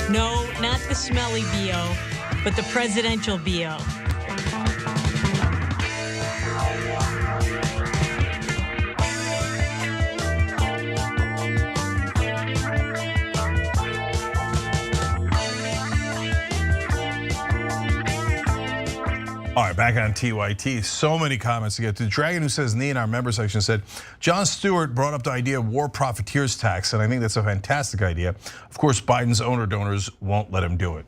No, not the smelly BO, but the presidential BO. All right, back on TYT, so many comments to get to. Dragon, who says, Nee in our member section said, Jon Stewart brought up the idea of war profiteers tax, and I think that's a fantastic idea. Of course, Biden's donors won't let him do it.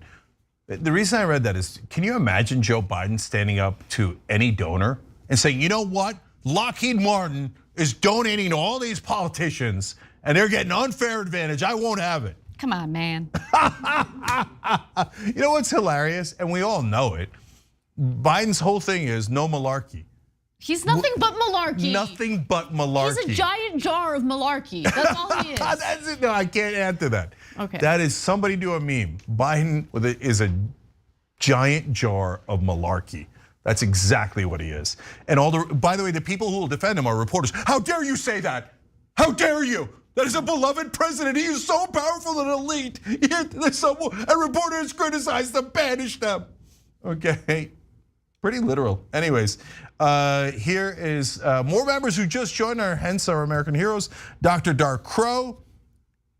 The reason I read that is, can you imagine Joe Biden standing up to any donor and saying, you know what? Lockheed Martin is donating to all these politicians and they're getting unfair advantage, I won't have it. Come on, man. You know what's hilarious, and we all know it, Biden's whole thing is no malarkey. He's nothing but malarkey. Nothing but malarkey. He's a giant jar of malarkey. That's all he is. That's it. No, I can't add to that. Okay. That is, somebody do a meme. Biden is a giant jar of malarkey. That's exactly what he is. And by the way, the people who will defend him are reporters. How dare you say that? How dare you? That is a beloved president. He is so powerful and elite. Yet reporters criticize them, banish them. Okay. Pretty literal. Anyways, here is more members who just joined our, hence our American heroes. Dr. Dark Crow,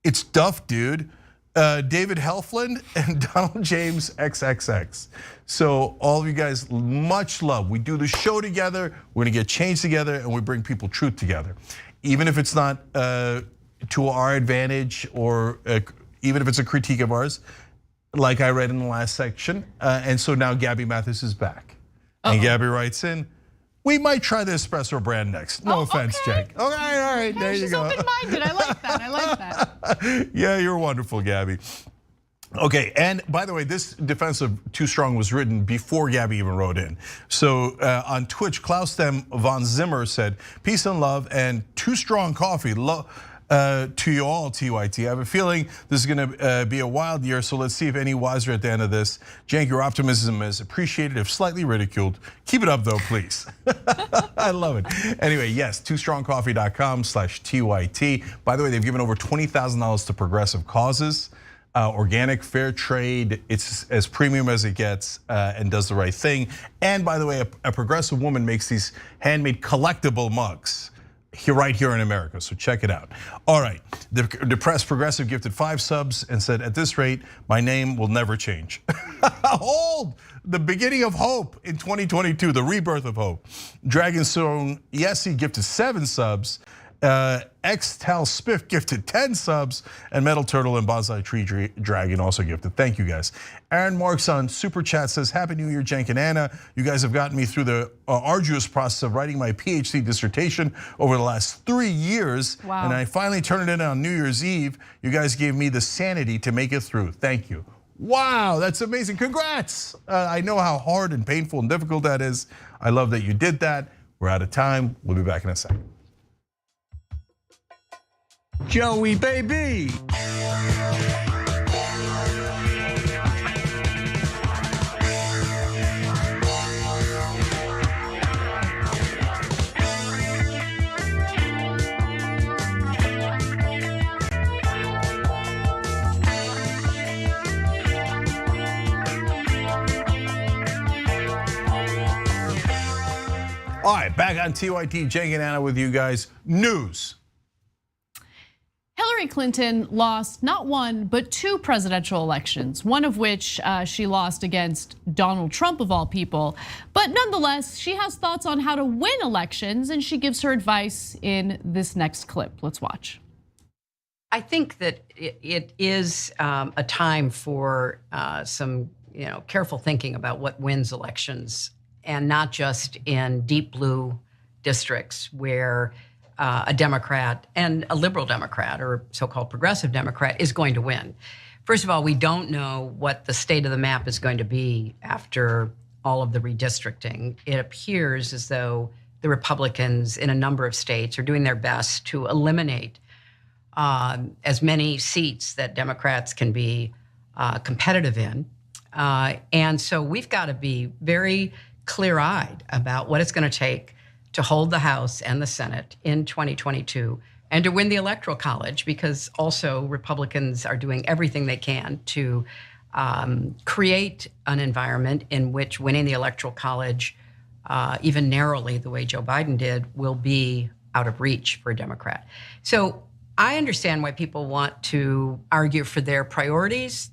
it's Duff Dude, David Helfland, and Donald James XXX. So all of you guys, much love. We do the show together, we're gonna get change together, and we bring people truth together. Even if it's not to our advantage, or even if it's a critique of ours, like I read in the last section. And so now Gabby Mathis is back. And Gabby writes in, we might try the espresso brand next. No offense, okay. Jack. All right, there you She's go. open-minded, I like that. Yeah, you're wonderful, Gabby. Okay, and by the way, this defense of Too Strong was written before Gabby even wrote in. So on Twitch, Klaustem von Zimmer said, peace and love and Too Strong coffee. To you all, TYT. I have a feeling this is gonna be a wild year, so let's see if any wiser at the end of this. Jank, your optimism is appreciated, if slightly ridiculed. Keep it up though, please. I love it. Anyway, yes, toostrongcoffee.com/TYT. By the way, they've given over $20,000 to progressive causes. Organic, fair trade, it's as premium as it gets and does the right thing. And by the way, a progressive woman makes these handmade collectible mugs right here in America, so check it out. All right, the Depressed Progressive gifted 5 subs and said, at this rate, my name will never change. Hold, the beginning of hope in 2022, the rebirth of hope. Dragonstone Yessie gifted 7 subs. X-Tal Spiff gifted 10 subs, and Metal Turtle and Bonsai Tree Dragon also gifted. Thank you guys. Aaron Marks on Super Chat says, Happy New Year, Jank and Anna. You guys have gotten me through the arduous process of writing my PhD dissertation over the last 3 years. Wow. And I finally turned it in on New Year's Eve. You guys gave me the sanity to make it through. Thank you. Wow, that's amazing, congrats. I know how hard and painful and difficult that is. I love that you did that. We're out of time, we'll be back in a second. Joey, baby. All right, back on TYT, Jank and Anna with you guys. News. Hillary Clinton lost not one, but 2 presidential elections, one of which she lost against Donald Trump of all people. But nonetheless, she has thoughts on how to win elections, and she gives her advice in this next clip. Let's watch. I think that it is a time for some careful thinking about what wins elections, and not just in deep blue districts where a Democrat and a liberal Democrat or so-called progressive Democrat is going to win. First of all, we don't know what the state of the map is going to be after all of the redistricting. It appears as though the Republicans in a number of states are doing their best to eliminate as many seats that Democrats can be competitive in. And so we've got to be very clear-eyed about what it's going to take to hold the House and the Senate in 2022 and to win the Electoral College, because also Republicans are doing everything they can to create an environment in which winning the Electoral College, even narrowly the way Joe Biden did, will be out of reach for a Democrat. So I understand why people want to argue for their priorities.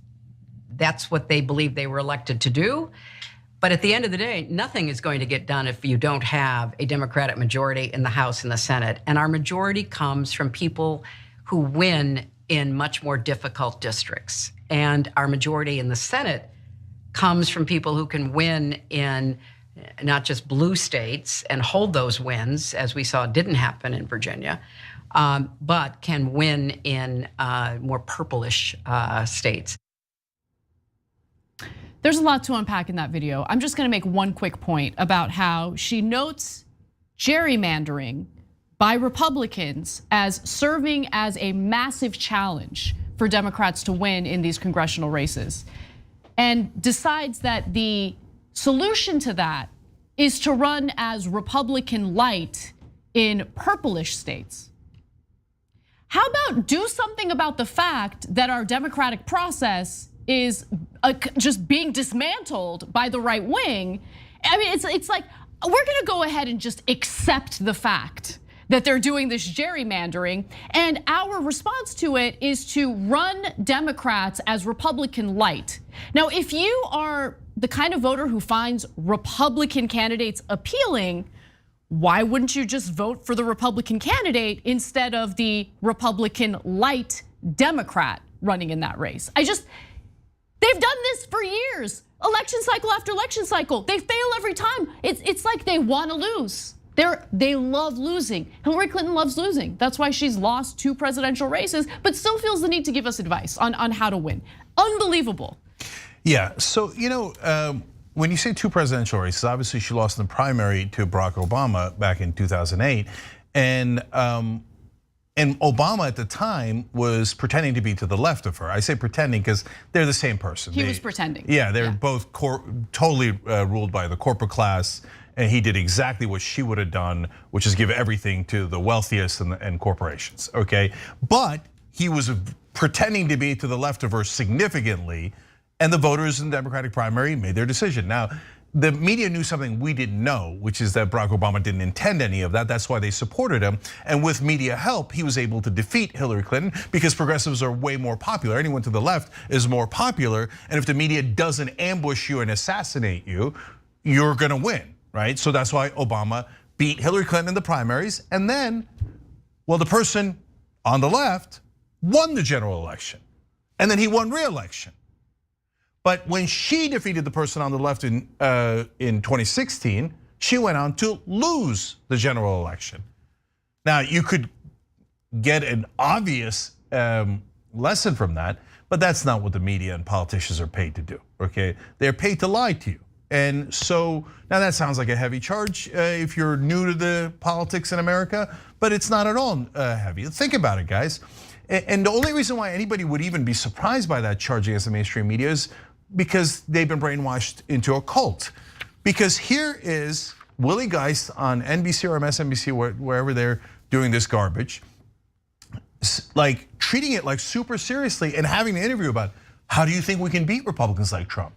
That's what they believe they were elected to do. But at the end of the day, nothing is going to get done if you don't have a Democratic majority in the House and the Senate. And our majority comes from people who win in much more difficult districts. And our majority in the Senate comes from people who can win in not just blue states and hold those wins, as we saw didn't happen in Virginia, but can win in more purplish states. There's a lot to unpack in that video. I'm just gonna make one quick point about how she notes gerrymandering by Republicans as serving as a massive challenge for Democrats to win in these congressional races, and decides that the solution to that is to run as Republican light in purplish states. How about do something about the fact that our democratic process is just being dismantled by the right wing? I mean, it's like, we're gonna go ahead and just accept the fact that they're doing this gerrymandering, and our response to it is to run Democrats as Republican light. Now, if you are the kind of voter who finds Republican candidates appealing, why wouldn't you just vote for the Republican candidate instead of the Republican light Democrat running in that race? They've done this for years. Election cycle after election cycle. They fail every time. It's like they want to lose. They love losing. Hillary Clinton loves losing. That's why she's lost 2 presidential races, but still feels the need to give us advice on how to win. Unbelievable. Yeah, so when you say 2 presidential races, obviously she lost in the primary to Barack Obama back in 2008. And Obama at the time was pretending to be to the left of her. I say pretending because they're the same person. He was pretending. Yeah, they're both totally ruled by the corporate class. And he did exactly what she would have done, which is give everything to the wealthiest and corporations, okay? But he was pretending to be to the left of her significantly, and the voters in the Democratic primary made their decision. Now, the media knew something we didn't know, which is that Barack Obama didn't intend any of that. That's why they supported him. And with media help, he was able to defeat Hillary Clinton because progressives are way more popular. Anyone to the left is more popular. And if the media doesn't ambush you and assassinate you, you're gonna win, right? So that's why Obama beat Hillary Clinton in the primaries. And then, well, the person on the left won the general election. And then he won re-election. But when she defeated the person on the left in 2016, she went on to lose the general election. Now, you could get an obvious lesson from that, but that's not what the media and politicians are paid to do, okay? They're paid to lie to you. And so, now that sounds like a heavy charge if you're new to the politics in America, but it's not at all heavy. Think about it, guys. And the only reason why anybody would even be surprised by that charge against the mainstream media is because they've been brainwashed into a cult. Because here is Willie Geist on NBC or MSNBC, wherever they're doing this garbage, like treating it like super seriously and having an interview about how do you think we can beat Republicans like Trump?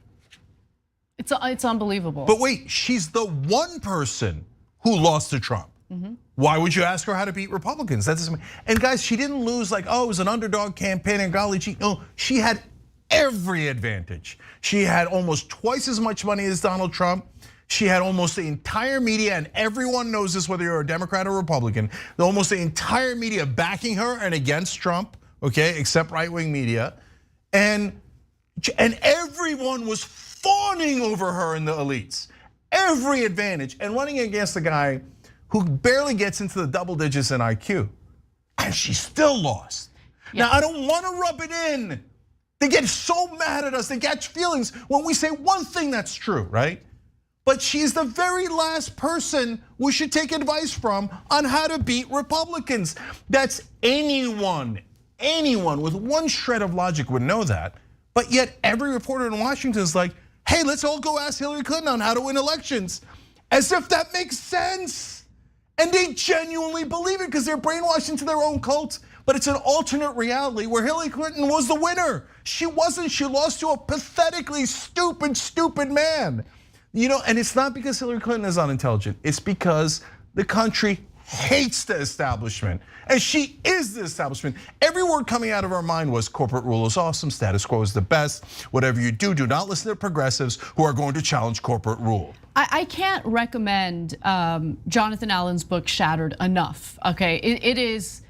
It's unbelievable. But wait, she's the one person who lost to Trump. Why would you ask her how to beat Republicans? That doesn't. And guys, she didn't lose like, oh, it was an underdog campaign and golly gee. No, she had every advantage. She had almost twice as much money as Donald Trump. She had almost the entire media, and everyone knows this, whether you're a Democrat or Republican, almost the entire media backing her and against Trump, okay, except right-wing media. And everyone was fawning over her in the elites. Every advantage, and running against a guy who barely gets into the double digits in IQ. And she still lost. Yeah. Now, I don't want to rub it in. They get so mad at us, they catch feelings when we say one thing that's true, right? But she's the very last person we should take advice from on how to beat Republicans. That's anyone with one shred of logic would know that. But yet every reporter in Washington is like, hey, let's all go ask Hillary Clinton on how to win elections. As if that makes sense. And they genuinely believe it because they're brainwashed into their own cult. But it's an alternate reality where Hillary Clinton was the winner. She wasn't, she lost to a pathetically stupid man. And it's not because Hillary Clinton is unintelligent. It's because the country hates the establishment. And she is the establishment. Every word coming out of her mind was corporate rule is awesome, status quo is the best. Whatever you do not listen to progressives who are going to challenge corporate rule. I can't recommend Jonathan Allen's book Shattered enough, okay? It is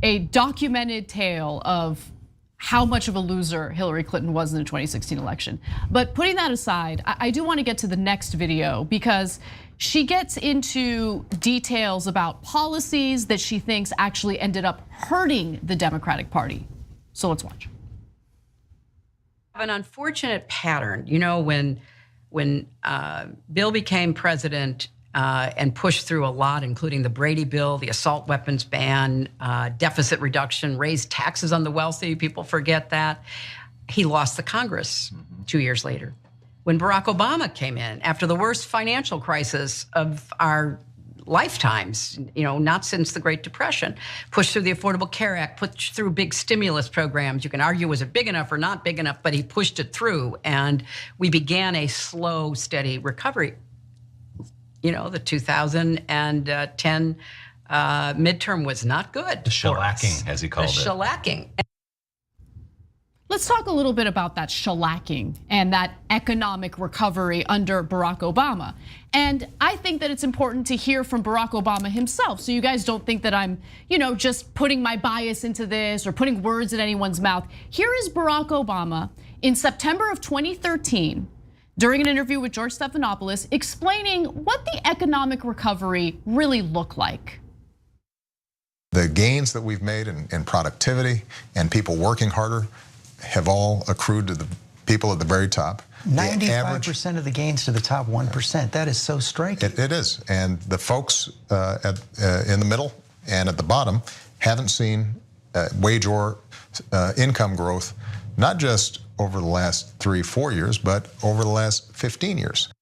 a documented tale of how much of a loser Hillary Clinton was in the 2016 election. But putting that aside, I do want to get to the next video because she gets into details about policies that she thinks actually ended up hurting the Democratic Party. So let's watch. An unfortunate pattern, when Bill became president and pushed through a lot, including the Brady bill, the assault weapons ban, deficit reduction, raised taxes on the wealthy. People forget that. He lost the Congress 2 years later. When Barack Obama came in, after the worst financial crisis of our lifetimes, not since the Great Depression, pushed through the Affordable Care Act, pushed through big stimulus programs. You can argue, was it big enough or not big enough, but he pushed it through. And we began a slow, steady recovery. The 2010 midterm was not good. The shellacking, as he called it. The shellacking. Let's talk a little bit about that shellacking and that economic recovery under Barack Obama. And I think that it's important to hear from Barack Obama himself. So you guys don't think that I'm, just putting my bias into this or putting words in anyone's mouth. Here is Barack Obama in September of 2013, during an interview with George Stephanopoulos, explaining what the economic recovery really looked like. The gains that we've made in productivity and people working harder have all accrued to the people at the very top. 95% of the gains to the top 1%. That is so striking. It is, and the folks in the middle and at the bottom haven't seen wage or income growth, not just over the last 3-4 years, but over the last 15 years.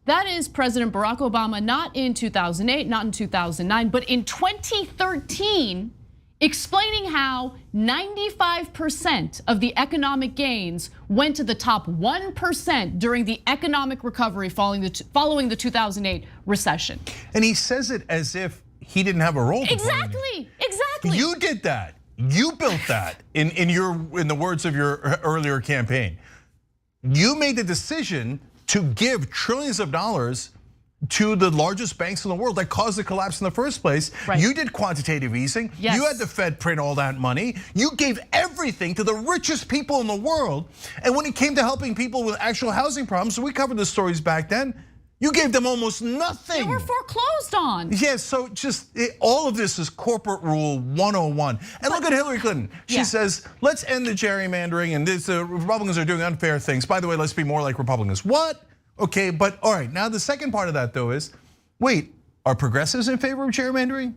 That is President Barack Obama, not in 2008, not in 2009, but in 2013, explaining how 95% of the economic gains went to the top 1% during the economic recovery following the 2008 recession. And he says it as if he didn't have a role to play. Exactly. You did that. You built that in the words of your earlier campaign. You made the decision to give trillions of dollars to the largest banks in the world that caused the collapse in the first place. Right. You did quantitative easing. Yes. You had the Fed print all that money. You gave everything to the richest people in the world. And when it came to helping people with actual housing problems, we covered the stories back then, you gave them almost nothing. They were foreclosed on. Yeah, so just all of this is corporate rule 101. And look at Hillary Clinton. She says, let's end the gerrymandering, and the Republicans are doing unfair things. By the way, let's be more like Republicans. What? Okay, but all right, now the second part of that though is, wait, are progressives in favor of gerrymandering?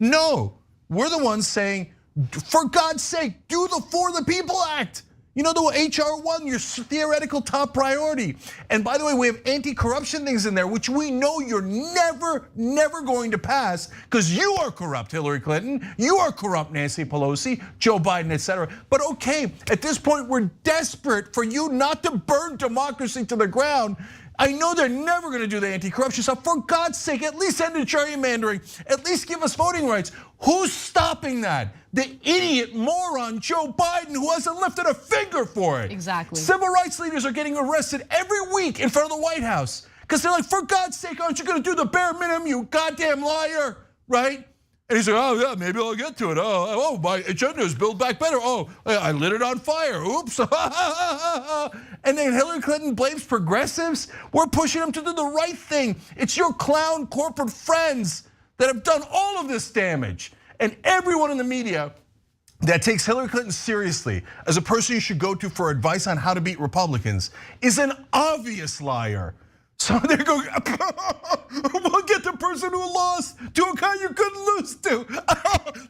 No, we're the ones saying, for God's sake, do the For the People Act. You know, the HR1, your theoretical top priority. And by the way, we have anti-corruption things in there, which we know you're never going to pass, because you are corrupt, Hillary Clinton. You are corrupt, Nancy Pelosi, Joe Biden, etc. But okay, at this point, we're desperate for you not to burn democracy to the ground. I know they're never gonna do the anti-corruption stuff. For God's sake, at least end the gerrymandering. At least give us voting rights. Who's stopping that? The idiot moron Joe Biden, who hasn't lifted a finger for it. Exactly. Civil rights leaders are getting arrested every week in front of the White House because they're like, for God's sake, aren't you gonna do the bare minimum, you goddamn liar, right? And he's like, oh yeah, maybe I'll get to it. Oh, my agenda is Build Back Better. Oh, I lit it on fire. Oops. And then Hillary Clinton blames progressives. We're pushing them to do the right thing. It's your clown corporate friends that have done all of this damage. And everyone in the media that takes Hillary Clinton seriously as a person you should go to for advice on how to beat Republicans is an obvious liar. So they're going, we'll get the person who lost to a guy you couldn't lose to.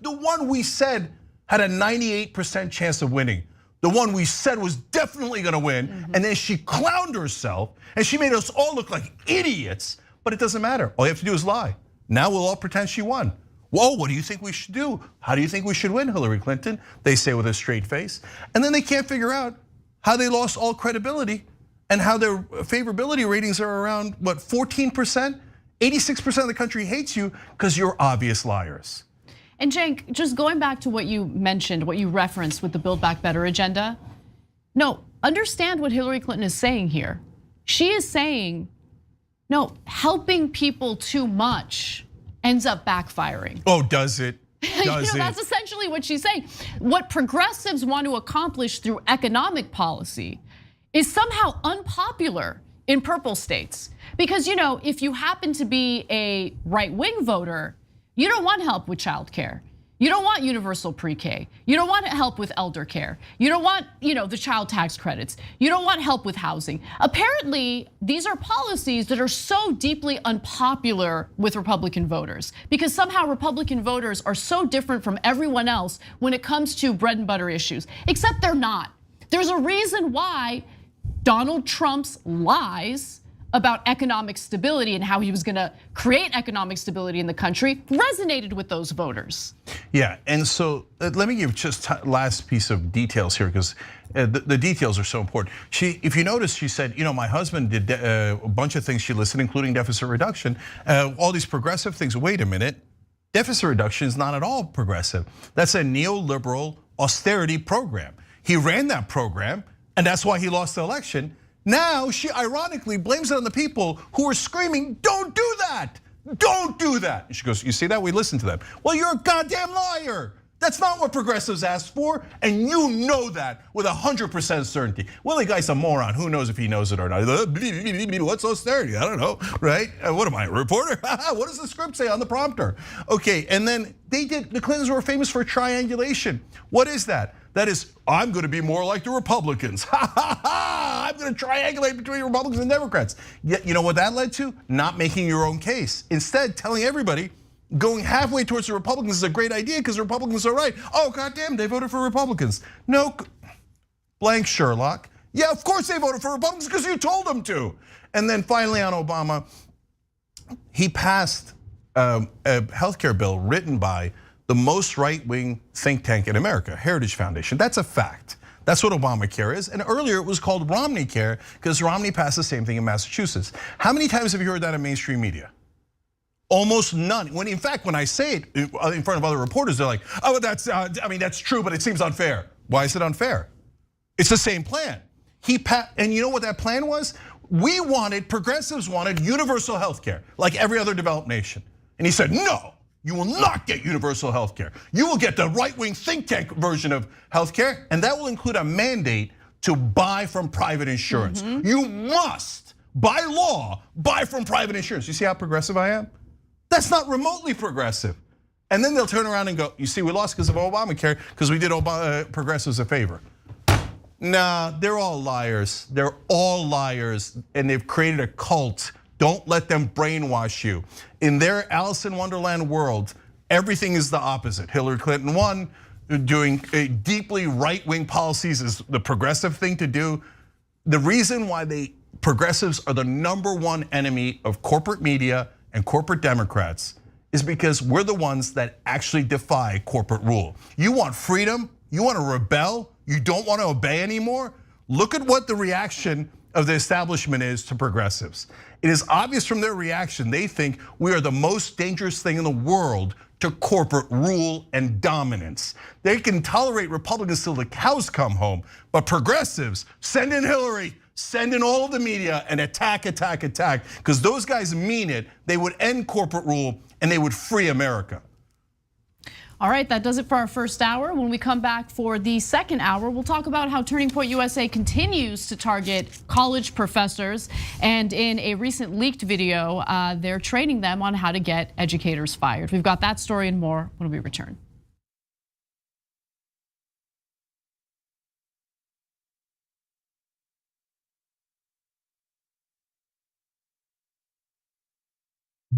The one we said had a 98% chance of winning. The one we said was definitely gonna win. And then she clowned herself and she made us all look like idiots, but it doesn't matter. All you have to do is lie. Now we'll all pretend she won. Whoa, what do you think we should do? How do you think we should win, Hillary Clinton? They say with a straight face. And then they can't figure out how they lost all credibility and how their favorability ratings are around, what, 14%? 86% of the country hates you because you're obvious liars. And Cenk, just going back to what you mentioned, what you referenced with the Build Back Better agenda. No, understand what Hillary Clinton is saying here. She is saying, no, helping people too much ends up backfiring. Oh, does it? That's essentially what she's saying. What progressives want to accomplish through economic policy is somehow unpopular in purple states. Because if you happen to be a right-wing voter, you don't want help with childcare. You don't want universal pre-K. You don't want help with elder care. You don't want, the child tax credits. You don't want help with housing. Apparently, these are policies that are so deeply unpopular with Republican voters because somehow Republican voters are so different from everyone else when it comes to bread and butter issues, except they're not. There's a reason why Donald Trump's lies about economic stability and how he was gonna create economic stability in the country resonated with those voters. Yeah, and so let me give just last piece of details here because the details are so important. If you notice, she said, my husband did a bunch of things she listed, including deficit reduction, all these progressive things. Wait a minute, deficit reduction is not at all progressive. That's a neoliberal austerity program. He ran that program, and that's why he lost the election. Now she ironically blames it on the people who are screaming, don't do that, don't do that. And she goes, you see that? We listened to them. Well, you're a goddamn liar. That's not what progressives asked for, and you know that with 100% certainty. Well, the guy's a moron. Who knows if he knows it or not? What's austerity? I don't know, right? What am I, a reporter? What does the script say on the prompter? Okay, and then the Clintons were famous for triangulation. What is that? That is, I'm going to be more like the Republicans. I'm going to triangulate between Republicans and Democrats. Yet, you know what that led to? Not making your own case. Instead, telling everybody, going halfway towards the Republicans is a great idea because the Republicans are right. Oh, goddamn, they voted for Republicans. No, blank Sherlock. Yeah, of course they voted for Republicans because you told them to. And then finally on Obama, he passed a healthcare bill written by the most right-wing think tank in America, Heritage Foundation. That's a fact. That's what Obamacare is. And earlier it was called Romney Care because Romney passed the same thing in Massachusetts. How many times have you heard that in mainstream media? Almost none. When in fact, when I say it in front of other reporters, they're like, "Oh, that's that's true, but it seems unfair." Why is it unfair? It's the same plan. And you know what that plan was? Progressives wanted universal health care, like every other developed nation. And he said, "No, you will not get universal health care. You will get the right-wing think tank version of health care, and that will include a mandate to buy from private insurance. You must, by law, buy from private insurance." You see how progressive I am? That's not remotely progressive. And then they'll turn around and go, "You see, we lost because of Obamacare because we did progressives a favor." Nah, they're all liars. They're all liars, and they've created a cult. Don't let them brainwash you. In their Alice in Wonderland world, everything is the opposite. Hillary Clinton won, doing deeply right-wing policies is the progressive thing to do. The reason why progressives are the #1 enemy of corporate media and corporate Democrats is because we're the ones that actually defy corporate rule. You want freedom, you want to rebel, you don't want to obey anymore? Look at what the reaction of the establishment is to progressives. It is obvious from their reaction, they think we are the most dangerous thing in the world to corporate rule and dominance. They can tolerate Republicans till the cows come home, but progressives, send in Hillary, send in all of the media and attack, because those guys mean it. They would end corporate rule and they would free America. All right, that does it for our first hour. When we come back for the second hour, we'll talk about how Turning Point USA continues to target college professors. And in a recent leaked video, they're training them on how to get educators fired. We've got that story and more when we return.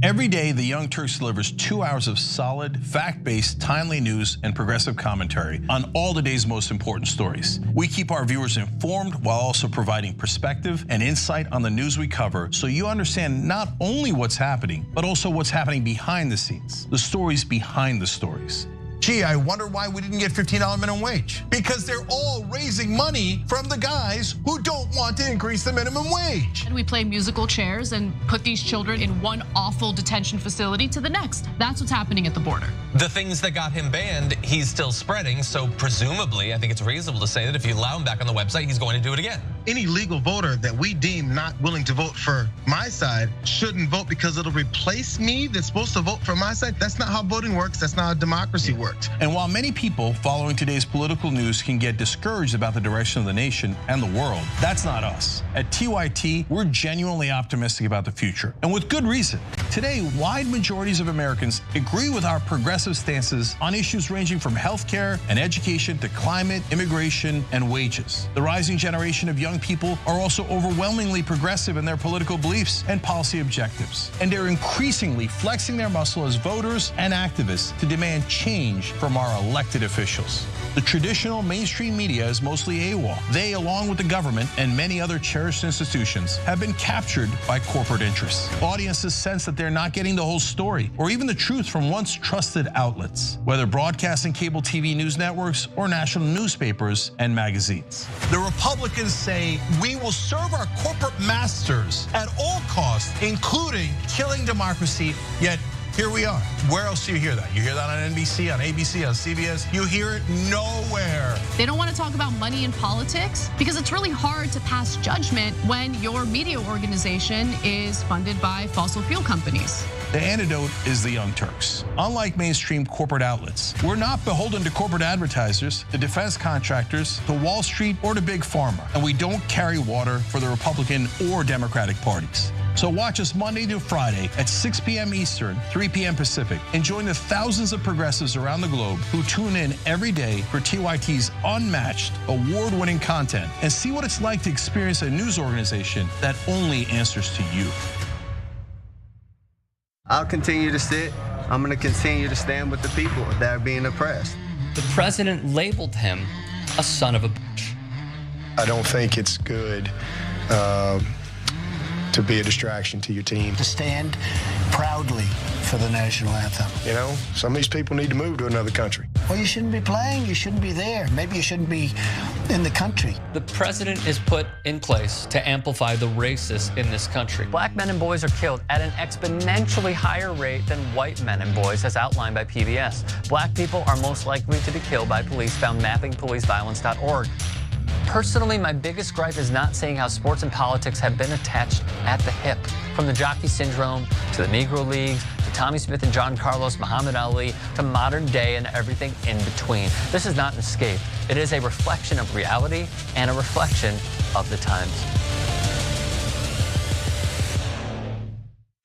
Every day, the Young Turks delivers 2 hours of solid, fact-based, timely news and progressive commentary on all the day's most important stories. We keep our viewers informed while also providing perspective and insight on the news we cover, so you understand not only what's happening, but also what's happening behind the scenes, the stories behind the stories. Gee, I wonder why we didn't get $15 minimum wage. Because they're all raising money from the guys who don't want to increase the minimum wage. And we play musical chairs and put these children in one awful detention facility to the next. That's what's happening at the border. The things that got him banned, he's still spreading. So presumably, I think it's reasonable to say that if you allow him back on the website, he's going to do it again. Any legal voter that we deem not willing to vote for my side shouldn't vote because it'll replace me that's supposed to vote for my side. That's not how voting works. That's not how democracy works. And while many people following today's political news can get discouraged about the direction of the nation and the world, that's not us. At TYT, we're genuinely optimistic about the future, and with good reason. Today, wide majorities of Americans agree with our progressive stances on issues ranging from healthcare and education to climate, immigration, and wages. The rising generation of young people are also overwhelmingly progressive in their political beliefs and policy objectives, and they're increasingly flexing their muscle as voters and activists to demand change from our elected officials. The traditional mainstream media is mostly AWOL. They, along with the government and many other cherished institutions, have been captured by corporate interests. Audiences sense that they're not getting the whole story or even the truth from once trusted outlets, whether broadcasting cable TV news networks or national newspapers and magazines. The Republicans say we will serve our corporate masters at all costs, including killing democracy, yet here we are. Where else do you hear that? You hear that on NBC, on ABC, on CBS? You hear it nowhere. They don't want to talk about money in politics because it's really hard to pass judgment when your media organization is funded by fossil fuel companies. The antidote is the Young Turks. Unlike mainstream corporate outlets, we're not beholden to corporate advertisers, the defense contractors, to Wall Street, or to Big Pharma. And we don't carry water for the Republican or Democratic parties. So watch us Monday to Friday at 6 p.m. Eastern, 3 p.m. Pacific, and join the thousands of progressives around the globe who tune in every day for TYT's unmatched, award-winning content and see what it's like to experience a news organization that only answers to you. I'll continue to sit. I'm going to continue to stand with the people that are being oppressed. The president labeled him a son of a bitch. I don't think it's good to be a distraction to your team. To stand proudly for the national anthem. You know, some of these people need to move to another country. Well, you shouldn't be playing, you shouldn't be there. Maybe you shouldn't be in the country. The president is put in place to amplify the racists in this country. Black men and boys are killed at an exponentially higher rate than white men and boys, as outlined by PBS. Black people are most likely to be killed by police, found mappingpoliceviolence.org. Personally, my biggest gripe is not seeing how sports and politics have been attached at the hip. From the jockey syndrome, to the Negro Leagues, to Tommy Smith and John Carlos, Muhammad Ali, to modern day and everything in between. This is not an escape. It is a reflection of reality and a reflection of the times.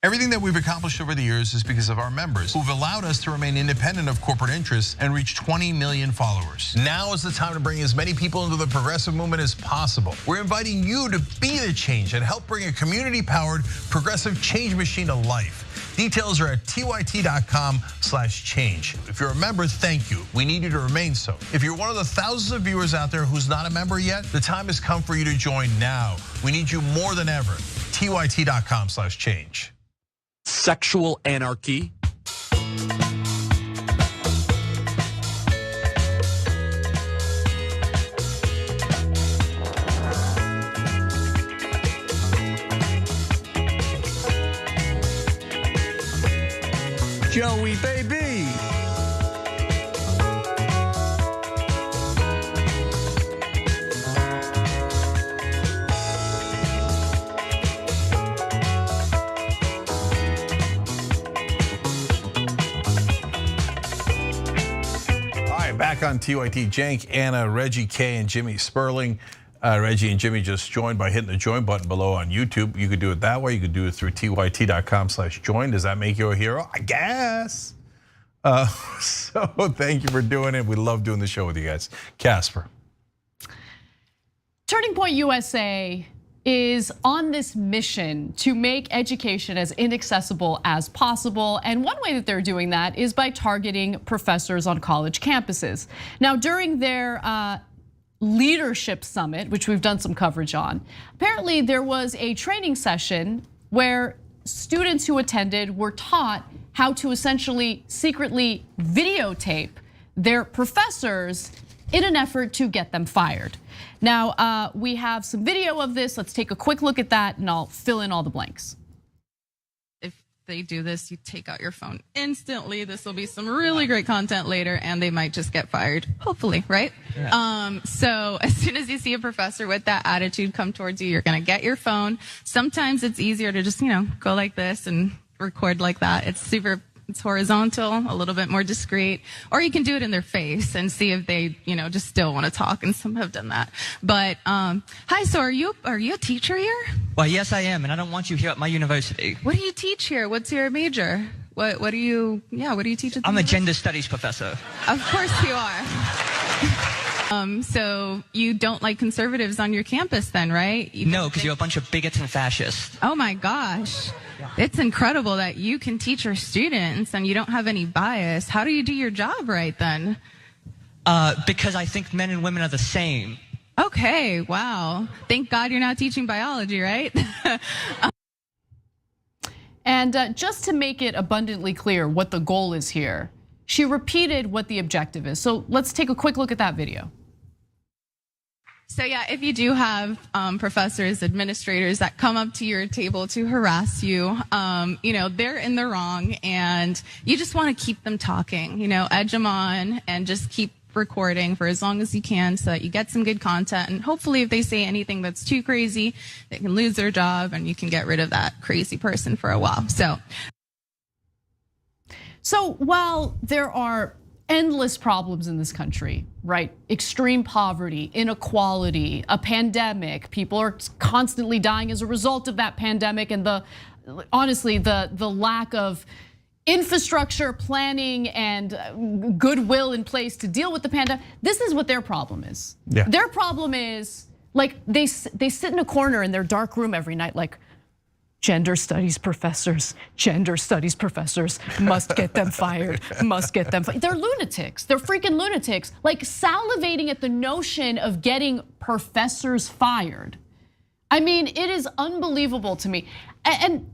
Everything that we've accomplished over the years is because of our members who've allowed us to remain independent of corporate interests and reach 20 million followers. Now is the time to bring as many people into the progressive movement as possible. We're inviting you to be the change and help bring a community-powered progressive change machine to life. Details are at tyt.com/change. If you're a member, thank you. We need you to remain so. If you're one of the thousands of viewers out there who's not a member yet, the time has come for you to join now. We need you more than ever. tyt.com/change. Sexual anarchy. Joey, baby. Back on TYT, Cenk, Anna, Reggie, Kay, and Jimmy Sperling. Reggie and Jimmy just joined by hitting the join button below on YouTube. You could do it that way. You could do it through tyt.com/join. Does that make you a hero? I guess. So thank you for doing it. We love doing the show with you guys. Casper. Turning Point USA is on this mission to make education as inaccessible as possible. And one way that they're doing that is by targeting professors on college campuses. Now, during their leadership summit, which we've done some coverage on, apparently there was a training session where students who attended were taught how to essentially secretly videotape their professors in an effort to get them fired. Now, we have some video of this. Let's take a quick look at that and I'll fill in all the blanks. If they do this, you take out your phone instantly. This will be some really great content later and they might just get fired, hopefully, right? Yeah. So as soon as you see a professor with that attitude come towards you, you're gonna get your phone. Sometimes it's easier to just, go like this and record like that. It's horizontal, a little bit more discreet, or you can do it in their face and see if they, just still want to talk, and some have done that. But hi, so are you a teacher here? Well, yes, I am, and I don't want you here at my university. What do you teach here? What's your major? What do you teach at the I'm a university? gender studies professor. Of course you are. So you don't like conservatives on your campus then, right? No, because you're a bunch of bigots and fascists. Oh my gosh. It's incredible that you can teach your students and you don't have any bias. How do you do your job right then? Because I think men and women are the same. Okay, wow. Thank God you're not teaching biology, right? And just to make it abundantly clear what the goal is here, she repeated what the objective is. So let's take a quick look at that video. So yeah, if you do have professors, administrators that come up to your table to harass you, they're in the wrong, and you just want to keep them talking. Edge them on and just keep recording for as long as you can so that you get some good content. And hopefully if they say anything that's too crazy, they can lose their job and you can get rid of that crazy person for a while. So while there are endless problems in this country, right? Extreme poverty, inequality, a pandemic, people are constantly dying as a result of that pandemic, and honestly, the lack of infrastructure, planning, and goodwill in place to deal with the pandemic. This is what their problem is. Yeah. Their problem is, like, they sit in a corner in their dark room every night, like, gender studies professors must get them fired, must get them fired. They're lunatics, they're freaking lunatics, like salivating at the notion of getting professors fired. I mean, it is unbelievable to me. And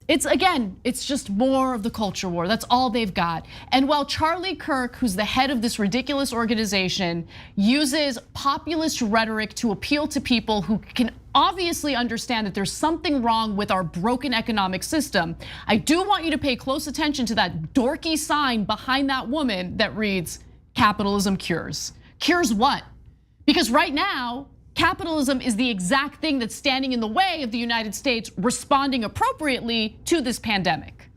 it's just more of the culture war. That's all they've got. And while Charlie Kirk, who's the head of this ridiculous organization, uses populist rhetoric to appeal to people who can obviously understand that there's something wrong with our broken economic system, I do want you to pay close attention to that dorky sign behind that woman that reads, "Capitalism cures." Cures what? Because right now, capitalism is the exact thing that's standing in the way of the United States responding appropriately to this pandemic.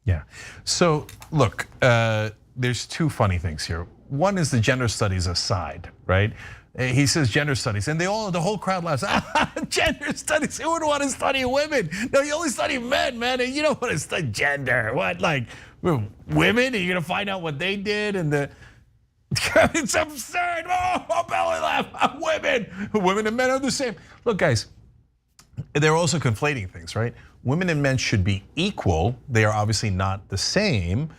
Yeah, so look, there's two funny things here. One is the gender studies aside, right? He says gender studies, and the whole crowd laughs. Gender studies, who would want to study women? No, you only study men, man, and you don't want to study gender. What, like women? Are you gonna find out what they did and it's absurd. Oh, belly laugh. Women and men are the same. Look, guys, they're also conflating things, right? Women and men should be equal. They are obviously not the same.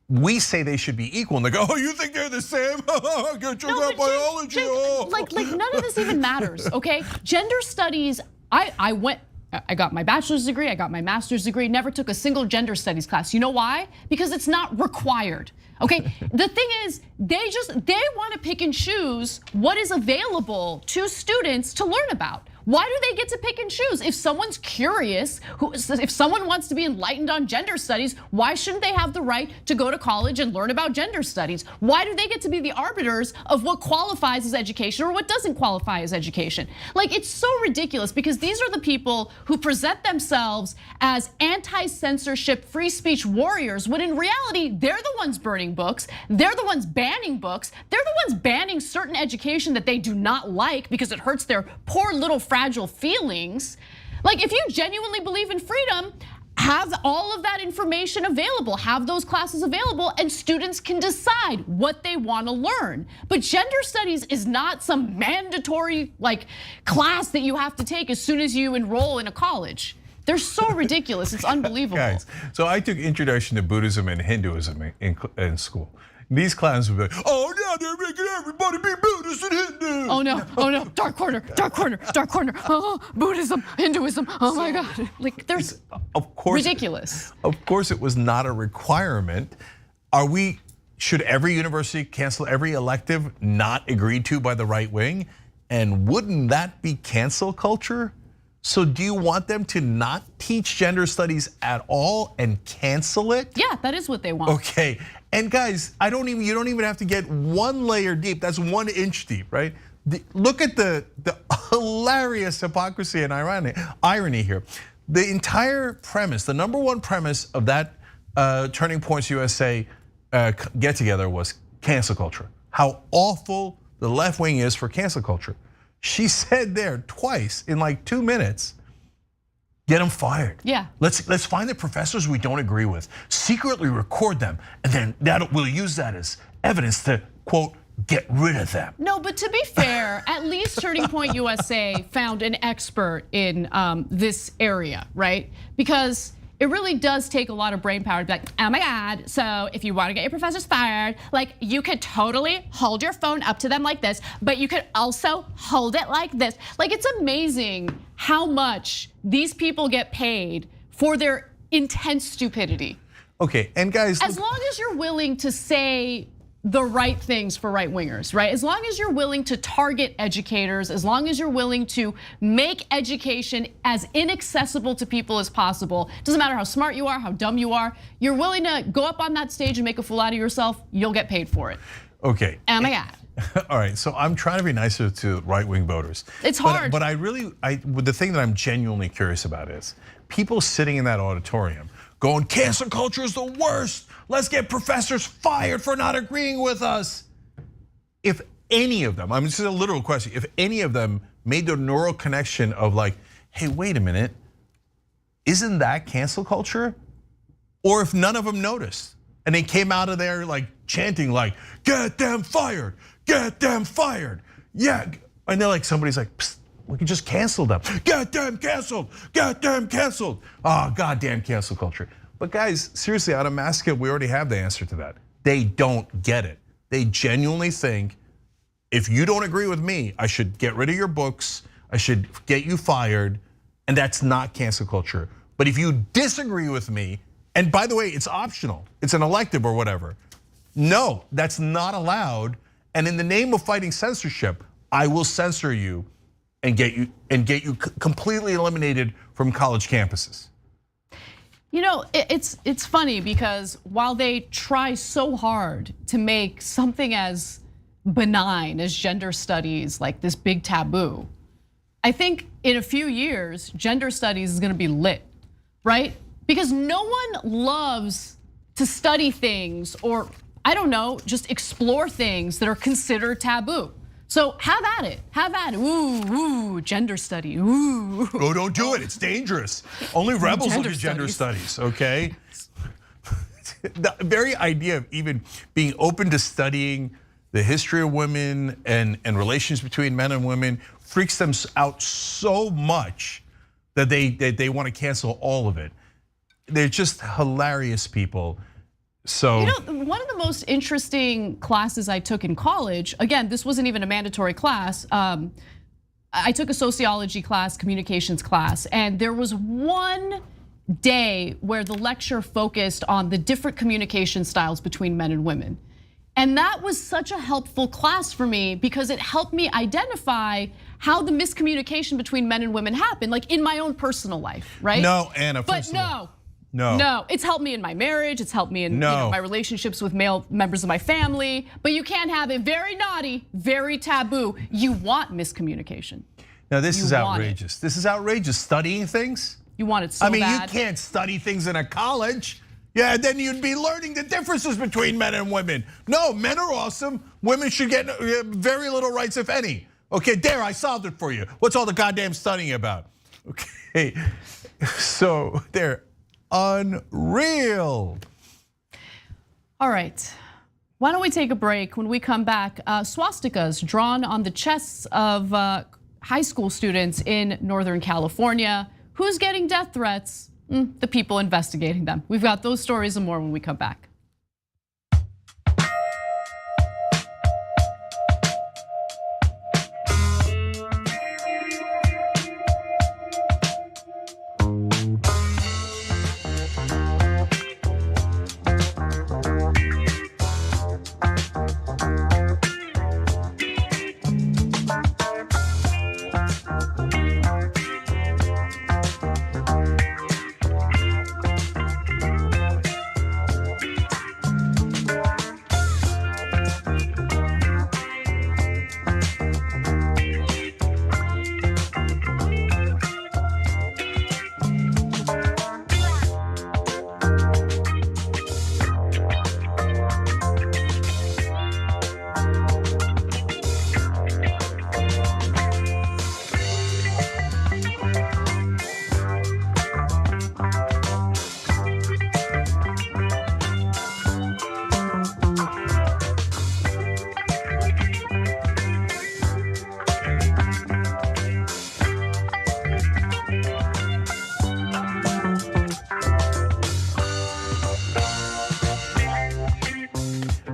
We say they should be equal, and they go, "Oh, you think they're the same? Go check out biology." Like none of this even matters, okay? Gender studies. I got my bachelor's degree, I got my master's degree, never took a single gender studies class. You know why? Because it's not required. Okay, the thing is, they want to pick and choose what is available to students to learn about. Why do they get to pick and choose? If someone's curious, if someone wants to be enlightened on gender studies, why shouldn't they have the right to go to college and learn about gender studies? Why do they get to be the arbiters of what qualifies as education or what doesn't qualify as education? Like, it's so ridiculous because these are the people who present themselves as anti-censorship, free speech warriors, when in reality, they're the ones burning books, they're the ones banning books, they're the ones banning certain education that they do not like because it hurts their poor little fragile feelings. Like, if you genuinely believe in freedom, have all of that information available, have those classes available, and students can decide what they want to learn. But gender studies is not some mandatory class that you have to take as soon as you enroll in a college. They're so ridiculous, it's unbelievable. Guys, so I took Introduction to Buddhism and Hinduism in school. These clowns would be like, "Oh yeah, they're making everybody be Buddhist and Hindu." Oh no, dark corner. Oh, Buddhism, Hinduism, oh my God. Like, there's ridiculous. Of course it was not a requirement. Should every university cancel every elective not agreed to by the right wing? And wouldn't that be cancel culture? So do you want them to not teach gender studies at all and cancel it? Yeah, that is what they want. Okay, and guys, you don't even have to get one layer deep. That's 1 inch deep, right? Look at the hilarious hypocrisy and irony here. The entire premise, the number one premise of that Turning Points USA get together was cancel culture. How awful the left wing is for cancel culture. She said there twice in like 2 minutes, get them fired. Yeah. Let's find the professors we don't agree with, secretly record them, and then we'll use that as evidence to, quote, get rid of them. No, but to be fair, at least Turning Point USA found an expert in this area, right? Because it really does take a lot of brain power to be like, "Oh my God, so if you want to get your professors fired, like, you could totally hold your phone up to them like this, but you could also hold it like this." Like, it's amazing how much these people get paid for their intense stupidity. Okay, and guys, as long as you're willing to say the right things for right wingers, right? As long as you're willing to target educators, as long as you're willing to make education as inaccessible to people as possible, doesn't matter how smart you are, how dumb you are, you're willing to go up on that stage and make a fool out of yourself, you'll get paid for it. Okay. Oh my God. All right, so I'm trying to be nicer to right-wing voters. It's hard. But the thing that I'm genuinely curious about is people sitting in that auditorium going, cancel culture is the worst. Let's get professors fired for not agreeing with us. If any of them, this is a literal question, if any of them made the neural connection of like, hey, wait a minute, isn't that cancel culture? Or if none of them noticed and they came out of there like chanting like, get them fired, get them fired. Yeah, and they're like, somebody's like, psst, we can just cancel them. Get them canceled, get them canceled. Oh, goddamn cancel culture. But guys, seriously, out of Masca, we already have the answer to that. They don't get it. They genuinely think, if you don't agree with me, I should get rid of your books, I should get you fired, and that's not cancel culture. But if you disagree with me, and by the way, it's optional, it's an elective or whatever, no, that's not allowed. And in the name of fighting censorship, I will censor you and get you completely eliminated from college campuses. You know, it's funny because while they try so hard to make something as benign as gender studies like this big taboo, I think in a few years, gender studies is gonna be lit, right? Because no one loves to study things or, I don't know, just explore things that are considered taboo. So have at it, ooh, gender study, ooh. Oh, don't do it, it's dangerous. Only rebels look at gender studies, okay? The very idea of even being open to studying the history of women and relations between men and women freaks them out so much that they want to cancel all of it. They're just hilarious people. So, you know, one of the most interesting classes I took in college, again, this wasn't even a mandatory class. I took a sociology class, communications class, and there was one day where the lecture focused on the different communication styles between men and women. And that was such a helpful class for me because it helped me identify how the miscommunication between men and women happened, like in my own personal life, right? No, Anna, but no. No, it's helped me in my marriage, it's helped me in my relationships with male members of my family, but you can't have it very naughty, very taboo. You want miscommunication. Now this is outrageous. This is outrageous, studying things. You want it so bad. You can't study things in a college. Yeah, then you'd be learning the differences between men and women. No, men are awesome. Women should get very little rights, if any. Okay, there, I solved it for you. What's all the goddamn studying about? Okay, so they're unreal. All right, why don't we take a break? When we come back, swastikas drawn on the chests of high school students in Northern California. Who's getting death threats? The people investigating them. We've got those stories and more when we come back.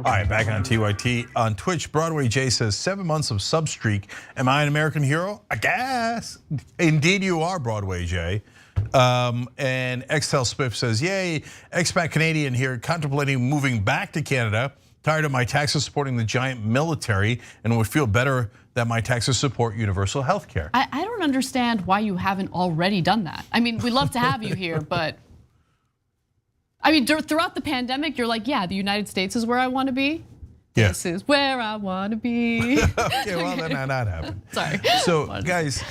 All right, back on TYT. On Twitch, Broadway Jay says, 7 months of sub streak. Am I an American hero? I guess. Indeed you are, Broadway Jay. And XL Spiff says, yay, expat Canadian here contemplating moving back to Canada Tired of my taxes supporting the giant military and would feel better that my taxes support universal health care. I don't understand why you haven't already done that. I mean, we love to have you here, but I mean, throughout the pandemic, you're like, yeah, the United States is where I want to be. Yeah. This is where I want to be. Okay, well, then that happened. Sorry. So, guys,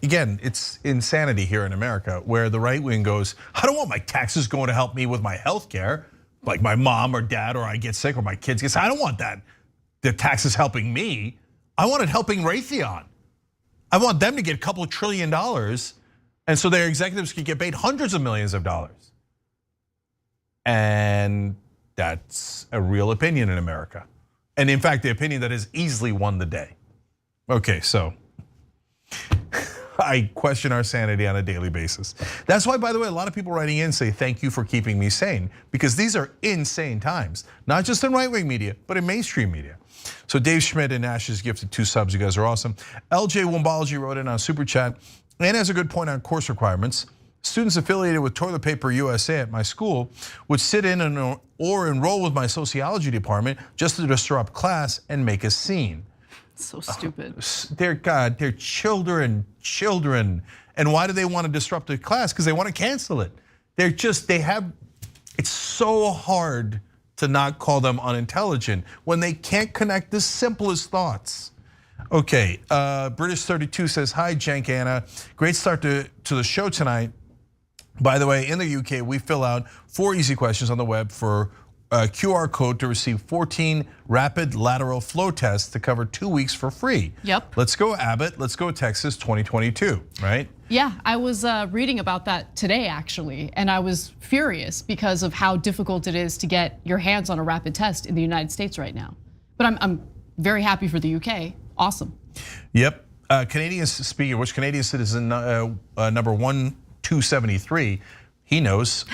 again, it's insanity here in America where the right wing goes, I don't want my taxes going to help me with my health care, like my mom or dad, or I get sick or my kids get sick. I don't want that. The taxes helping me. I want it helping Raytheon. I want them to get a couple $1 trillion, and so their executives can get paid hundreds of millions of dollars. And that's a real opinion in America. And in fact, the opinion that has easily won the day. Okay, so I question our sanity on a daily basis. That's why, by the way, a lot of people writing in say, thank you for keeping me sane, because these are insane times, not just in right-wing media, but in mainstream media. So Dave Schmidt and Nash has gifted 2 subs, you guys are awesome. LJ Wombology wrote in on Super Chat, and has a good point on course requirements. Students affiliated with Toilet Paper USA at my school would sit in or enroll with my sociology department just to disrupt class and make a scene. So stupid. They're children. And why do they want to disrupt the class? Because they want to cancel it. It's so hard to not call them unintelligent when they can't connect the simplest thoughts. Okay, British 32 says, hi, Cenk Anna. Great start to the show tonight. By the way, in the UK, we fill out 4 easy questions on the web for a QR code to receive 14 rapid lateral flow tests to cover 2 weeks for free. Yep. Let's go Abbott, let's go Texas 2022, right? Yeah, I was reading about that today actually, and I was furious because of how difficult it is to get your hands on a rapid test in the United States right now. But I'm very happy for the UK, awesome. Yep, Canadian speaker, which Canadian citizen number 1273, he knows,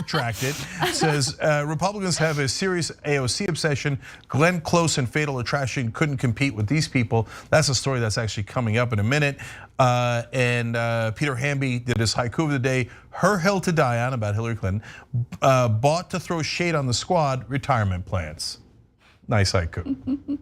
tracked it, says Republicans have a serious AOC obsession. Glenn Close and fatal attraction couldn't compete with these people. That's a story that's actually coming up in a minute. And Peter Hamby did his haiku of the day, her hill to die on, about Hillary Clinton, bought to throw shade on the squad, retirement plans. Nice haiku.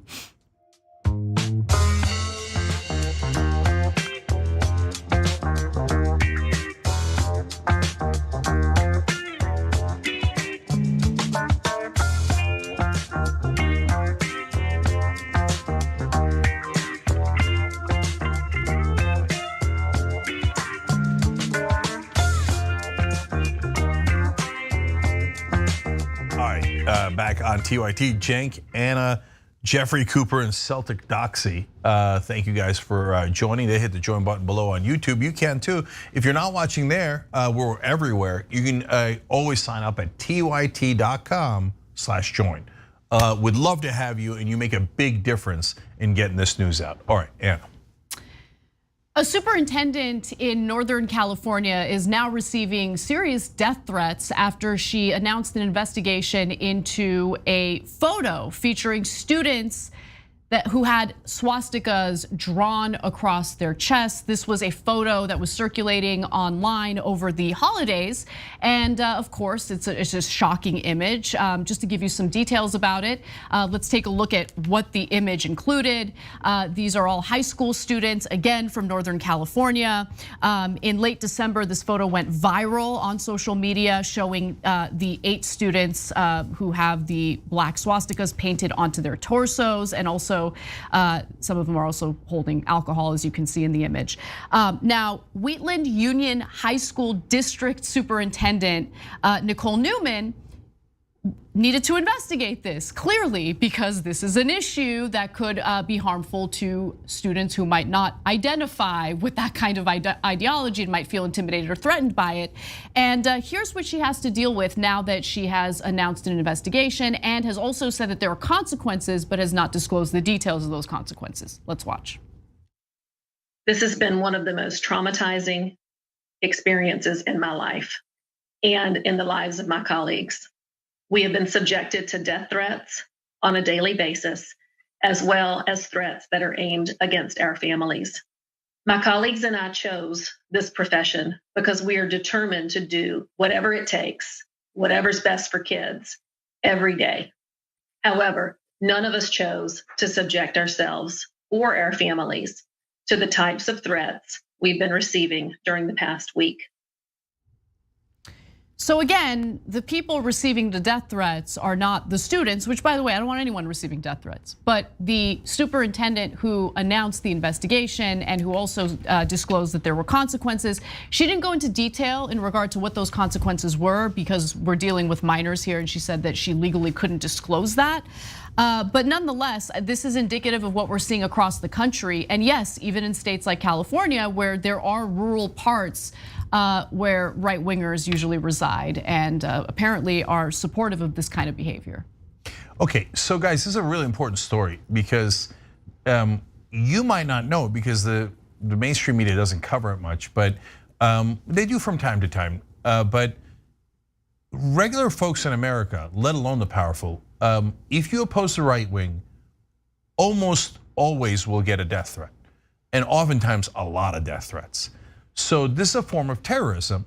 Back on TYT, Cenk, Anna, Jeffrey Cooper, and Celtic Doxy. Thank you guys for joining. They hit the join button below on YouTube. You can too. If you're not watching there, we're everywhere. You can always sign up at tyt.com/join. Would love to have you, and you make a big difference in getting this news out. All right, Anna. A superintendent in Northern California is now receiving serious death threats after she announced an investigation into a photo featuring students who had swastikas drawn across their chests. This was a photo that was circulating online over the holidays. And of course, it's a shocking image. Just to give you some details about it, let's take a look at what the image included. These are all high school students, again, from Northern California. In late December, this photo went viral on social media, showing the 8 students who have the black swastikas painted onto their torsos, and also some of them are also holding alcohol, as you can see in the image. Now, Wheatland Union High School District Superintendent Nicole Newman needed to investigate this, clearly, because this is an issue that could be harmful to students who might not identify with that kind of ideology and might feel intimidated or threatened by it. And here's what she has to deal with now that she has announced an investigation and has also said that there are consequences, but has not disclosed the details of those consequences. Let's watch. This has been one of the most traumatizing experiences in my life and in the lives of my colleagues. We have been subjected to death threats on a daily basis, as well as threats that are aimed against our families. My colleagues and I chose this profession because we are determined to do whatever it takes, whatever's best for kids, every day. However, none of us chose to subject ourselves or our families to the types of threats we've been receiving during the past week. So again, the people receiving the death threats are not the students, which by the way, I don't want anyone receiving death threats, but the superintendent who announced the investigation and who also disclosed that there were consequences. She didn't go into detail in regard to what those consequences were because we're dealing with minors here, and she said that she legally couldn't disclose that. But nonetheless, this is indicative of what we're seeing across the country. And yes, even in states like California, where there are rural parts where right-wingers usually reside and apparently are supportive of this kind of behavior. Okay, so guys, this is a really important story because you might not know because the mainstream media doesn't cover it much, but they do from time to time. But regular folks in America, let alone the powerful, if you oppose the right wing, almost always will get a death threat, and oftentimes a lot of death threats. So this is a form of terrorism.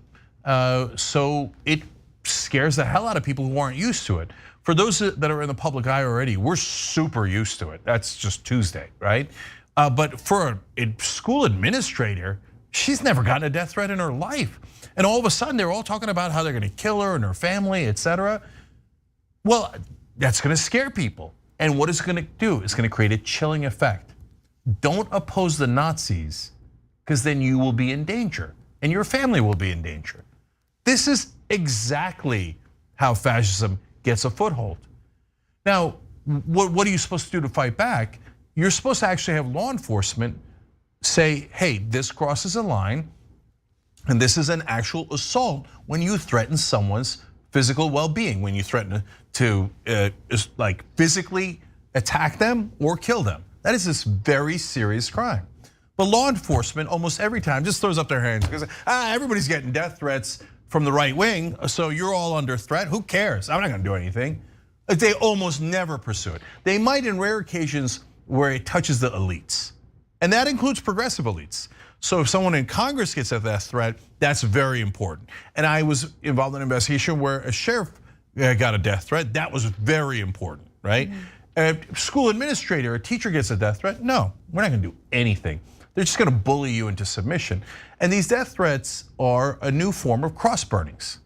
So it scares the hell out of people who aren't used to it. For those that are in the public eye already, we're super used to it. That's just Tuesday, right? But for a school administrator, she's never gotten a death threat in her life. And all of a sudden, they're all talking about how they're gonna kill her and her family, etc. Well, that's gonna scare people. And what it's gonna do is gonna create a chilling effect. Don't oppose the Nazis, because then you will be in danger and your family will be in danger. This is exactly how fascism gets a foothold. Now, what are you supposed to do to fight back? You're supposed to actually have law enforcement say, hey, this crosses a line and this is an actual assault when you threaten someone's physical well-being, when you threaten to like physically attack them or kill them. That is this very serious crime. But law enforcement almost every time just throws up their hands because everybody's getting death threats from the right wing, so you're all under threat. Who cares? I'm not gonna do anything. They almost never pursue it. They might in rare occasions where it touches the elites, and that includes progressive elites. So if someone in Congress gets a death threat, that's very important. And I was involved in an investigation where a sheriff got a death threat. That was very important, right? A school administrator, a teacher gets a death threat. No, we're not gonna do anything. They're just gonna bully you into submission. And these death threats are a new form of cross burnings.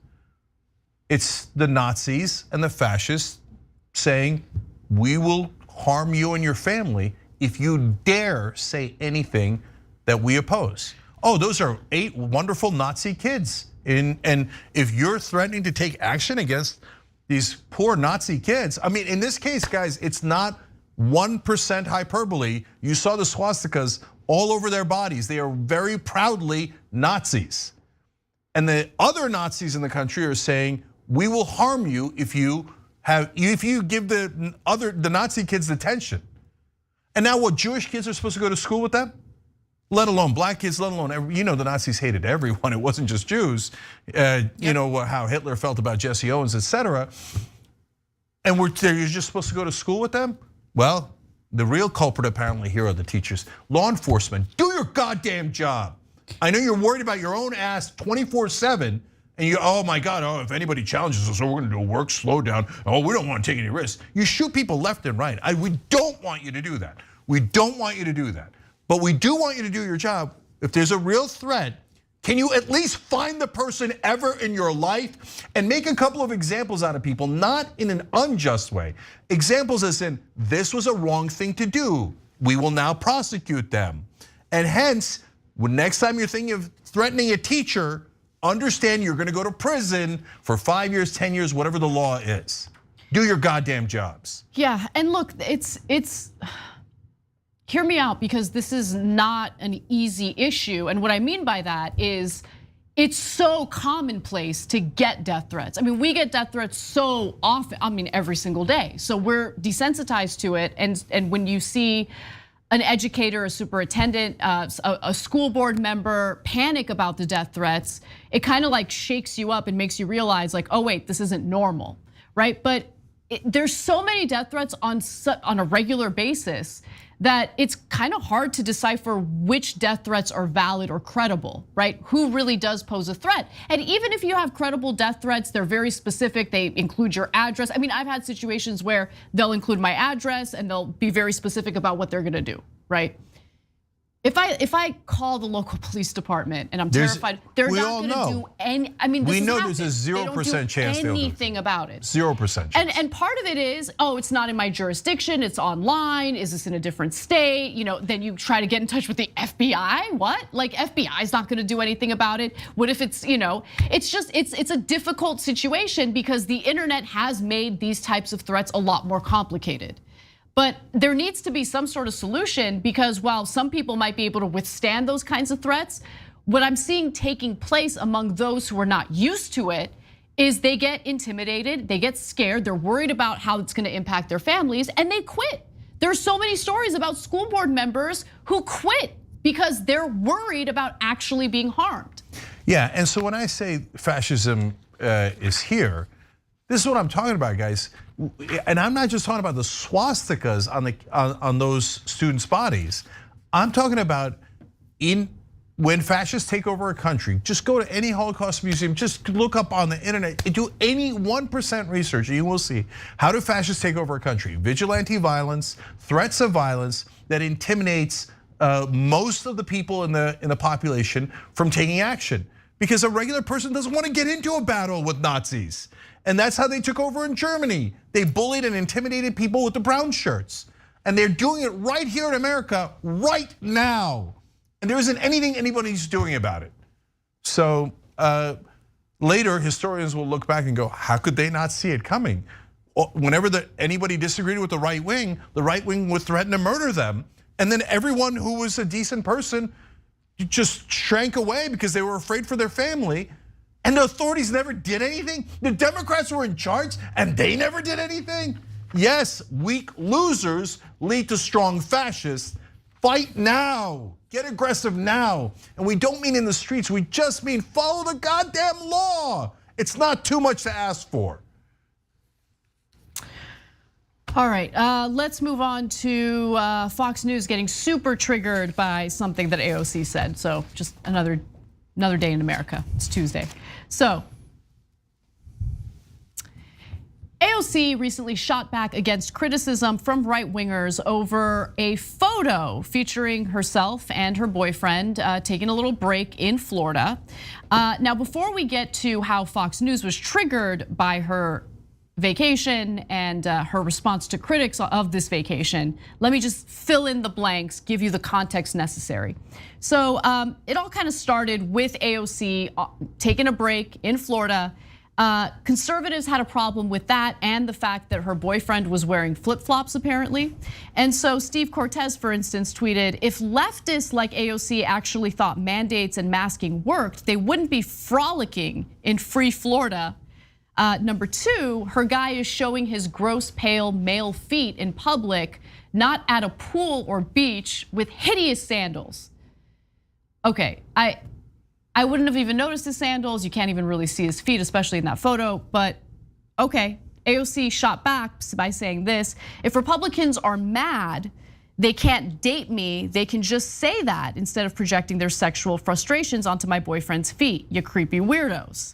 It's the Nazis and the fascists saying, we will harm you and your family if you dare say anything that we oppose. Oh, those are 8 wonderful Nazi kids. And if you're threatening to take action against these poor Nazi kids, I mean, in this case, guys, it's not 1% hyperbole. You saw the swastikas all over their bodies. They are very proudly Nazis. And the other Nazis in the country are saying, we will harm you if you give the Nazi kids detention. And now what, Jewish kids are supposed to go to school with them? Let alone black kids, let alone, the Nazis hated everyone. It wasn't just Jews. You know how Hitler felt about Jesse Owens, etc. And you're just supposed to go to school with them? Well, the real culprit apparently here are the teachers. Law enforcement, do your goddamn job. I know you're worried about your own ass 24/7, and you, oh my God, if anybody challenges us, we're gonna do a work slowdown. We don't want to take any risks. You shoot people left and right. We don't want you to do that. We don't want you to do that. But we do want you to do your job. If there's a real threat, can you at least find the person ever in your life and make a couple of examples out of people, not in an unjust way. Examples as in, this was a wrong thing to do. We will now prosecute them. And hence, when next time you're thinking of threatening a teacher, understand you're gonna go to prison for 5 years, 10 years, whatever the law is. Do your goddamn jobs. Yeah, and look, it's hear me out, because this is not an easy issue. And what I mean by that is it's so commonplace to get death threats. I mean, we get death threats so often, I mean, every single day. So we're desensitized to it. And when you see an educator, a superintendent, a school board member panic about the death threats, it kind of like shakes you up and makes you realize like, oh wait, this isn't normal, right? But there's so many death threats on a regular basis that it's kind of hard to decipher which death threats are valid or credible, right? Who really does pose a threat? And even if you have credible death threats, they're very specific. They include your address. I mean, I've had situations where they'll include my address and they'll be very specific about what they're gonna do, right? If I call the local police department and I'm terrified, they're not going to do any. I mean, we know there's a 0% chance they'll do anything about it. 0% chance. And part of it is, oh, it's not in my jurisdiction. It's online. Is this in a different state? You know, then you try to get in touch with the FBI. What? Like FBI is not going to do anything about it. What if it's, you know, it's just it's a difficult situation because the internet has made these types of threats a lot more complicated. But there needs to be some sort of solution because while some people might be able to withstand those kinds of threats, what I'm seeing taking place among those who are not used to it is they get intimidated, they get scared, they're worried about how it's gonna impact their families, and they quit. There's so many stories about school board members who quit because they're worried about actually being harmed. Yeah, and so when I say fascism is here, this is what I'm talking about, guys. And I'm not just talking about the swastikas on those students' bodies. I'm talking about when fascists take over a country, just go to any Holocaust museum, just look up on the internet, do any 1% research, and you will see how do fascists take over a country. Vigilante violence, threats of violence that intimidates most of the people in the population from taking action. Because a regular person doesn't want to get into a battle with Nazis. And that's how they took over in Germany. They bullied and intimidated people with the brown shirts. And they're doing it right here in America right now. And there isn't anything anybody's doing about it. So later, historians will look back and go, how could they not see it coming? Whenever anybody disagreed with the right wing would threaten to murder them. And then everyone who was a decent person just shrank away because they were afraid for their family. And the authorities never did anything? The Democrats were in charge and they never did anything? Yes, weak losers lead to strong fascists. Fight now, get aggressive now. And we don't mean in the streets, we just mean follow the goddamn law. It's not too much to ask for. All right, let's move on to Fox News getting super triggered by something that AOC said. So just another day in America, it's Tuesday. So AOC recently shot back against criticism from right-wingers over a photo featuring herself and her boyfriend taking a little break in Florida. Now, before we get to how Fox News was triggered by her vacation and her response to critics of this vacation, let me just fill in the blanks, give you the context necessary. So it all kind of started with AOC taking a break in Florida. Conservatives had a problem with that and the fact that her boyfriend was wearing flip-flops apparently. And so Steve Cortez, for instance, tweeted, if leftists like AOC actually thought mandates and masking worked, they wouldn't be frolicking in free Florida. Number two, her guy is showing his gross pale male feet in public, not at a pool or beach with hideous sandals. Okay, I wouldn't have even noticed his sandals. You can't even really see his feet, especially in that photo, but okay. AOC shot back by saying this, if Republicans are mad, they can't date me, they can just say that instead of projecting their sexual frustrations onto my boyfriend's feet, you creepy weirdos.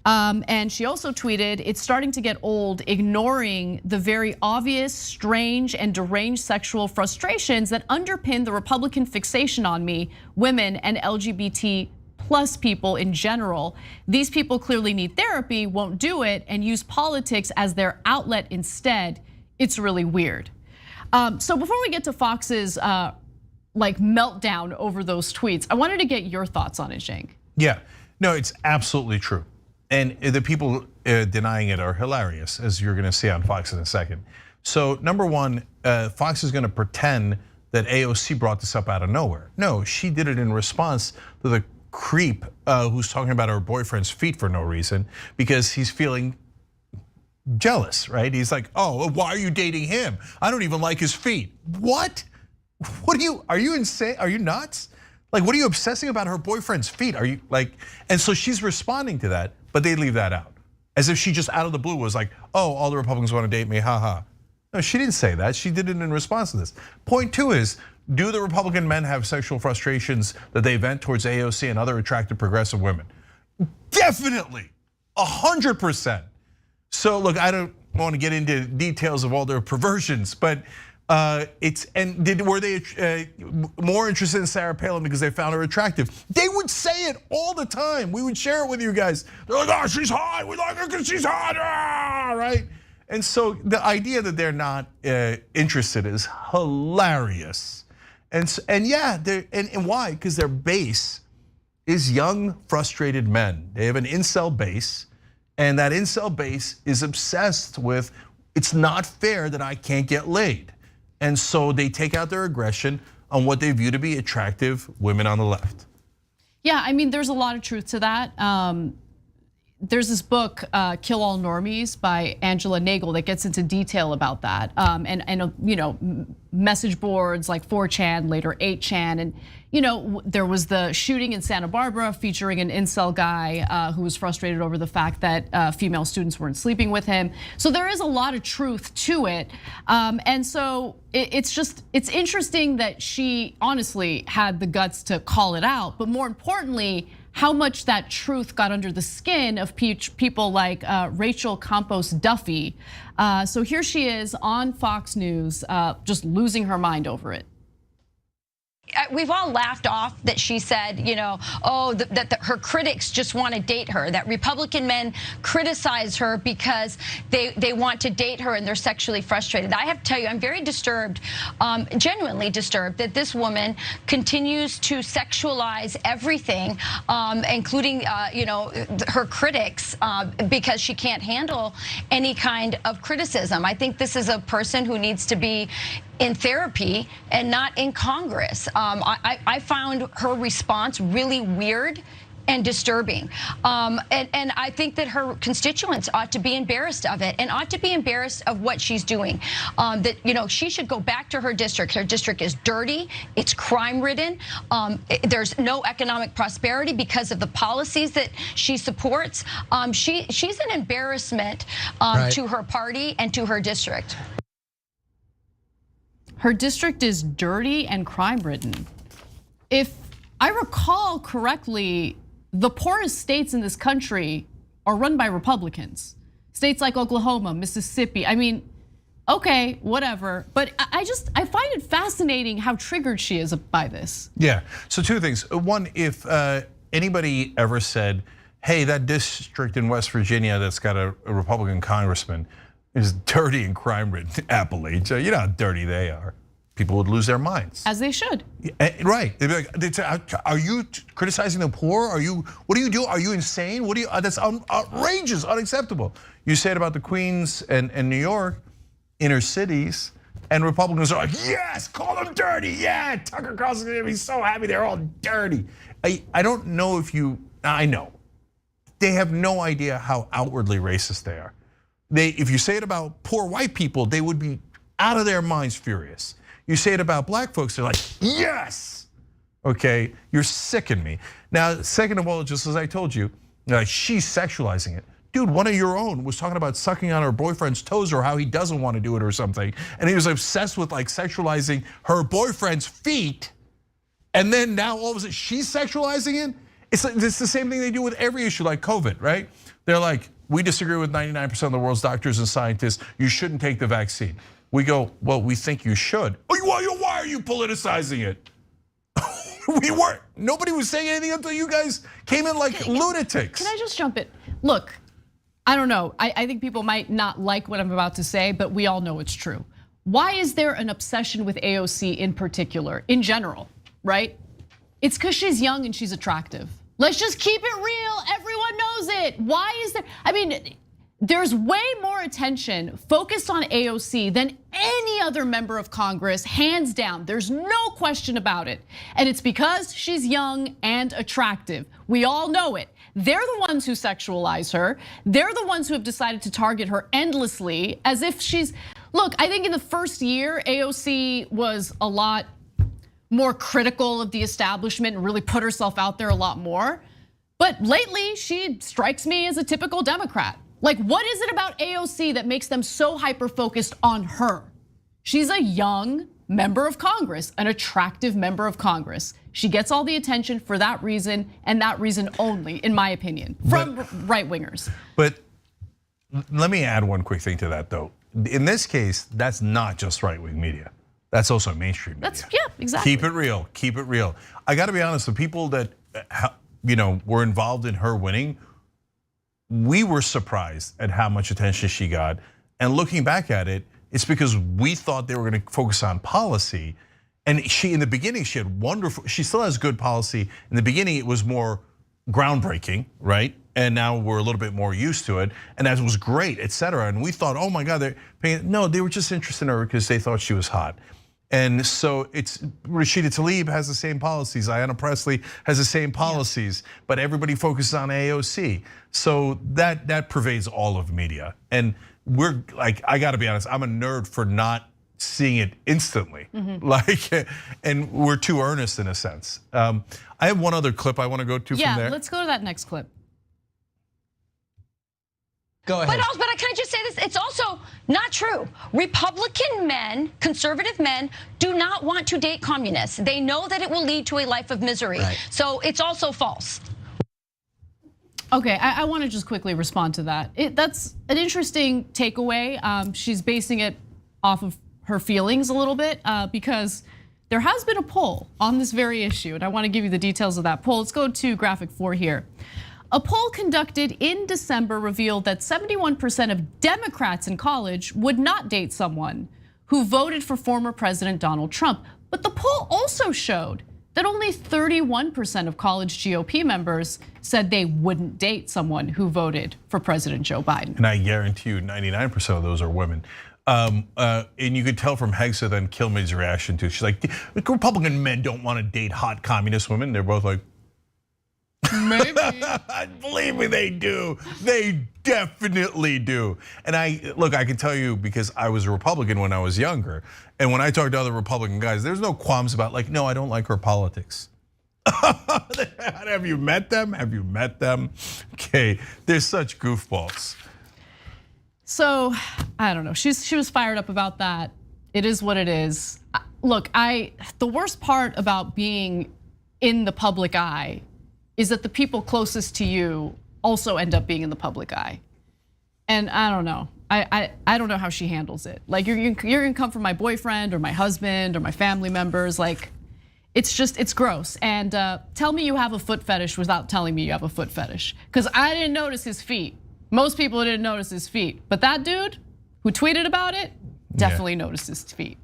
And she also tweeted, it's starting to get old ignoring the very obvious, strange, and deranged sexual frustrations that underpin the Republican fixation on me, women, and LGBT plus people in general. These people clearly need therapy, won't do it, and use politics as their outlet instead. It's really weird. So before we get to Fox's like meltdown over those tweets, I wanted to get your thoughts on it, Zhang. Yeah, no, it's absolutely true. And the people denying it are hilarious, as you're gonna see on Fox in a second. So number one, Fox is gonna pretend that AOC brought this up out of nowhere. No, she did it in response to the creep who's talking about her boyfriend's feet for no reason, because he's feeling jealous, right? He's like, oh, why are you dating him? I don't even like his feet. What? Are you insane? Are you nuts? Like, what are you obsessing about her boyfriend's feet? Are you like, and so she's responding to that, but they leave that out. As if she just out of the blue was like, oh, all the Republicans want to date me, haha. No, she didn't say that. She did it in response to this. Point 2 is, do the Republican men have sexual frustrations that they vent towards AOC and other attractive progressive women? Definitely, 100%. So look, I don't want to get into details of all their perversions, but were they more interested in Sarah Palin because they found her attractive? They would say it all the time. We would share it with you guys. They're like, oh, she's hot. We like her because she's hot, right? And so the idea that they're not interested is hilarious. And yeah, and why? Because their base is young, frustrated men. They have an incel base, and that incel base is obsessed with, it's not fair that I can't get laid. And so they take out their aggression on what they view to be attractive women on the left. Yeah, I mean, there's a lot of truth to that. There's this book, Kill All Normies by Angela Nagel, that gets into detail about that. And message boards like 4chan, later 8chan, and there was the shooting in Santa Barbara featuring an incel guy who was frustrated over the fact that female students weren't sleeping with him. So there is a lot of truth to it, and so it's interesting that she honestly had the guts to call it out, but more importantly, how much that truth got under the skin of people like Rachel Campos Duffy. So here she is on Fox News, just losing her mind over it. We've all laughed off that she said, that her critics just want to date her, that Republican men criticize her because they want to date her and they're sexually frustrated. I have to tell you, I'm very disturbed, genuinely disturbed, that this woman continues to sexualize everything, including, her critics, because she can't handle any kind of criticism. I think this is a person who needs to be in therapy and not in Congress. I found her response really weird and disturbing. And I think that her constituents ought to be embarrassed of it and ought to be embarrassed of what she's doing. That she should go back to her district. Her district is dirty, it's crime-ridden. There's no economic prosperity because of the policies that she supports. She's an embarrassment to her party and to her district. Her district is dirty and crime-ridden. If I recall correctly, the poorest states in this country are run by Republicans. States like Oklahoma, Mississippi. I mean, okay, whatever. But I find it fascinating how triggered she is by this. Yeah, so 2 things. One, if anybody ever said, hey, that district in West Virginia that's got a Republican congressman is dirty and crime-ridden, Appalachia. You know how dirty they are. People would lose their minds. As they should. Right. They'd be like, are you criticizing the poor? What do you do? Are you insane? That's outrageous, unacceptable. You say it about the Queens and New York, inner cities, and Republicans are like, yes, call them dirty. Yeah, Tucker Carlson's gonna be so happy they're all dirty. I don't know if I know. They have no idea how outwardly racist they are. If you say it about poor white people, they would be out of their minds furious. You say it about black folks, they're like, yes, okay, you're sicking me. Now, second of all, just as I told you, she's sexualizing it. Dude, one of your own was talking about sucking on her boyfriend's toes or how he doesn't want to do it or something. And he was obsessed with sexualizing her boyfriend's feet. And then now all of a sudden she's sexualizing it. It's the same thing they do with every issue like COVID, right? They're like, we disagree with 99% of the world's doctors and scientists. You shouldn't take the vaccine. We go, well, we think you should. Oh, why are you politicizing it? We weren't. Nobody was saying anything until you guys came in like lunatics. Can I just jump in? Look, I don't know. I think people might not like what I'm about to say, but we all know it's true. Why is there an obsession with AOC in particular, in general, right? It's because she's young and she's attractive. Let's just keep it real. Everyone knows it. Why is there? I mean, there's way more attention focused on AOC than any other member of Congress, hands down. There's no question about it. And it's because she's young and attractive. We all know it. They're the ones who sexualize her. They're the ones who have decided to target her endlessly as if she's, look, I think in the first year, AOC was a lot more critical of the establishment and really put herself out there a lot more. But lately, she strikes me as a typical Democrat. Like, what is it about AOC that makes them so hyper-focused on her? She's a young member of Congress, an attractive member of Congress. She gets all the attention for that reason and that reason only, in my opinion, from right-wingers. But let me add one quick thing to that, though. In this case, that's not just right-wing media. That's also mainstream media. Yeah, exactly. Keep it real, keep it real. I gotta be honest, the people that were involved in her winning, we were surprised at how much attention she got. And looking back at it, it's because we thought they were gonna focus on policy. And she, in the beginning, she had wonderful, she still has good policy. In the beginning, it was more groundbreaking, right? And now we're a little bit more used to it. And that was great, et cetera. And we thought, oh my God, they're paying, no, they were just interested in her because they thought she was hot. And so it's, Rashida Tlaib has the same policies, Ayanna Pressley has the same policies, but everybody focuses on AOC. So that pervades all of media. And we're like, I gotta be honest, I'm a nerd for not seeing it instantly. Like, and we're too earnest in a sense. I have one other clip I wanna go to from there. Yeah, let's go to that next clip. Go ahead. But can I just say this? It's also not true. Republican men, conservative men, do not want to date communists. They know that it will lead to a life of misery. Right. So it's also false. Okay, I want to just quickly respond to that. That's an interesting takeaway. She's basing it off of her feelings a little bit because there has been a poll on this very issue, and I want to give you the details of that poll. Let's go to graphic 4 here. A poll conducted in December revealed that 71% of Democrats in college would not date someone who voted for former President Donald Trump. But the poll also showed that only 31% of college GOP members said they wouldn't date someone who voted for President Joe Biden. And I guarantee you 99% of those are women. And you could tell from Hegseth and Kilmeade's reaction too. She's like, Republican men don't want to date hot communist women. They're both like, maybe. Believe me, they do. They definitely do. And I can tell you because I was a Republican when I was younger. And when I talk to other Republican guys, there's no qualms about like, no, I don't like her politics. Have you met them? Have you met them? Okay, they're such goofballs. So, I don't know, she was fired up about that. It is what it is. Look, the worst part about being in the public eye is that the people closest to you also end up being in the public eye. And I don't know, I don't know how she handles it. Like you're gonna come from my boyfriend or my husband or my family members, like it's gross. And tell me you have a foot fetish without telling me you have a foot fetish. Because I didn't notice his feet. Most people didn't notice his feet. But that dude who tweeted about it definitely noticed his feet.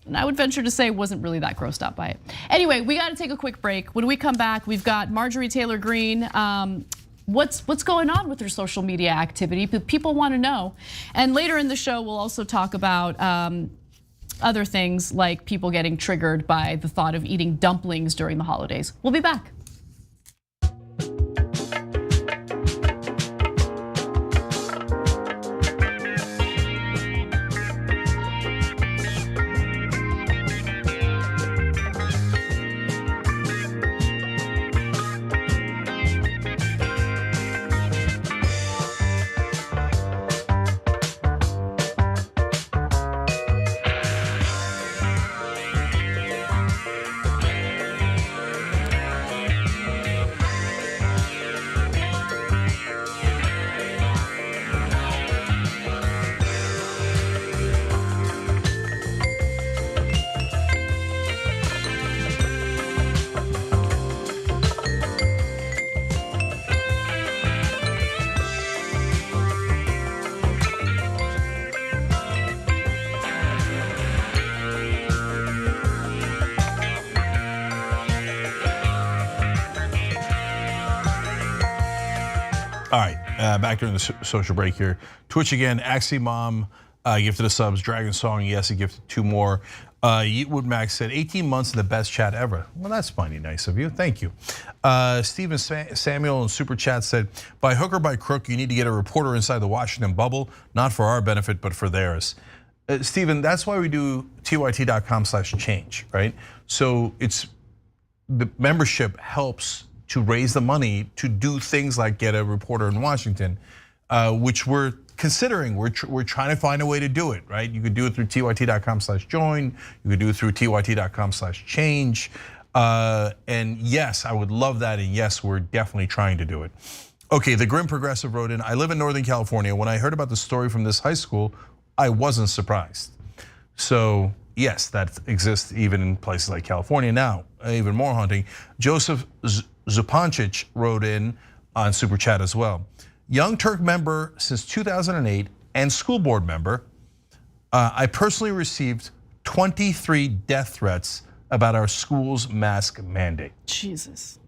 And I would venture to say wasn't really that grossed out by it. Anyway, we got to take a quick break. When we come back, we've got Marjorie Taylor Greene. What's going on with her social media activity? People want to know. And later in the show, we'll also talk about other things like people getting triggered by the thought of eating dumplings during the holidays. We'll be back. All right, back during the social break here. Twitch again, Axie Mom gifted a subs, Dragon Song, yes, he gifted 2 more. Yeetwood Max said 18 months in the best chat ever. Well, that's mighty nice of you, thank you. Stephen Samuel in Super Chat said, by hook or by crook, you need to get a reporter inside the Washington bubble, not for our benefit, but for theirs. Stephen, that's why we do tyt.com/change, right? So it's the membership helps to raise the money to do things like get a reporter in Washington. which we're considering. We're trying to find a way to do it, right? You could do it through tyt.com/join. You could do it through tyt.com/change. And yes, I would love that. And yes, we're definitely trying to do it. Okay, the Grim Progressive wrote in, I live in Northern California. When I heard about the story from this high school, I wasn't surprised. So yes, that exists even in places like California. Now, even more haunting, Joseph Zupancic wrote in on Super Chat as well. Young Turk member since 2008 and school board member, I personally received 23 death threats about our school's mask mandate. Jesus.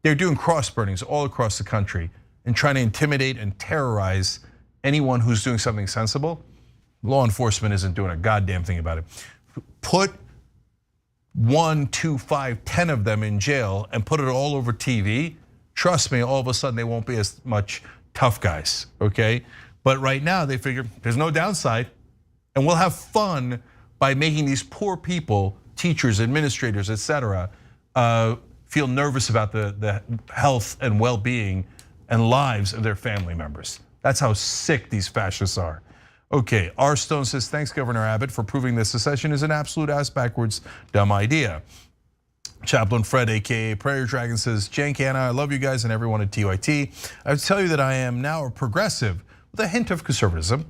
They're doing cross burnings all across the country and trying to intimidate and terrorize anyone who's doing something sensible. Law enforcement isn't doing a goddamn thing about it. Put 1, 2, 5, 10 of them in jail and put it all over TV. Trust me, all of a sudden they won't be as much tough guys, okay? But right now they figure there's no downside and we'll have fun by making these poor people, teachers, administrators, etc., feel nervous about the health and well-being and lives of their family members. That's how sick these fascists are. Okay, R. Stone says, thanks Governor Abbott for proving that secession is an absolute ass-backwards dumb idea. Chaplain Fred, AKA Prayer Dragon says, Jen Canna, I love you guys and everyone at TYT. I would tell you that I am now a progressive with a hint of conservatism.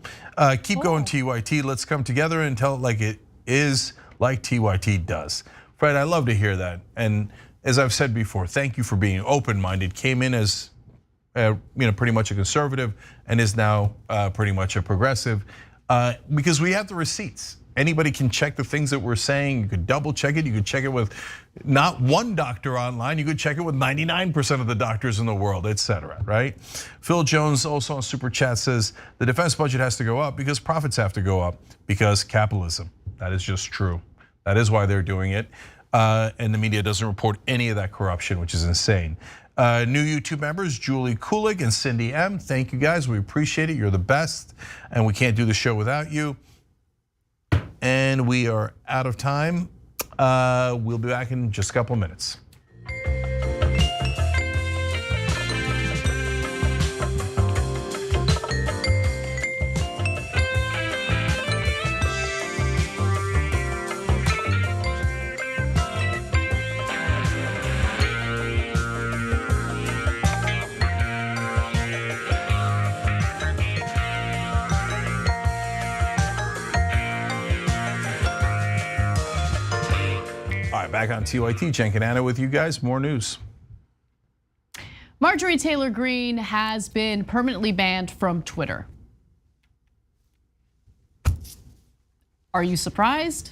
Keep going TYT, let's come together and tell it like it is, like TYT does. Fred, I love to hear that. And as I've said before, thank you for being open-minded. Came in as pretty much a conservative and is now pretty much a progressive because we have the receipts. Anybody can check the things that we're saying. You could double check it. You could check it with not one doctor online. You could check it with 99% of the doctors in the world, etc. Right? Phil Jones also on Super Chat says the defense budget has to go up because profits have to go up because capitalism. That is just true. That is why they're doing it. And the media doesn't report any of that corruption, which is insane. New YouTube members, Julie Kulig and Cindy M. Thank you guys, we appreciate it. You're the best, and we can't do the show without you. And we are out of time. We'll be back in just a couple of minutes. Back on TYT, Jen Canana with you guys, more news. Marjorie Taylor Greene has been permanently banned from Twitter. Are you surprised?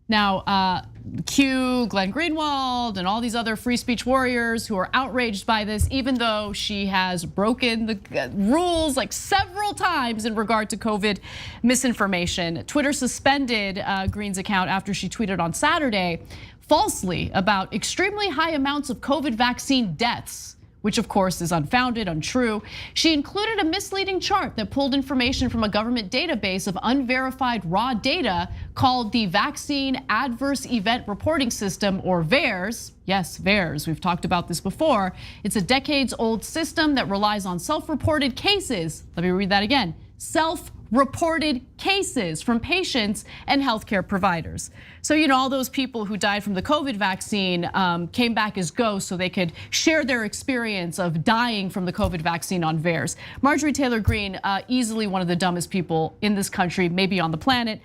Now, Q, Glenn Greenwald, and all these other free speech warriors who are outraged by this, even though she has broken the rules like several times in regard to COVID misinformation. Twitter suspended Greene's account after she tweeted on Saturday falsely about extremely high amounts of COVID vaccine deaths, which of course is unfounded, untrue. She included a misleading chart that pulled information from a government database of unverified raw data called the Vaccine Adverse Event Reporting System, or VAERS. Yes, VAERS, we've talked about this before. It's a decades-old system that relies on self-reported cases. Let me read that again. Self-reported cases from patients and healthcare providers. So all those people who died from the COVID vaccine came back as ghosts so they could share their experience of dying from the COVID vaccine on VAERS. Marjorie Taylor Greene, easily one of the dumbest people in this country, maybe on the planet.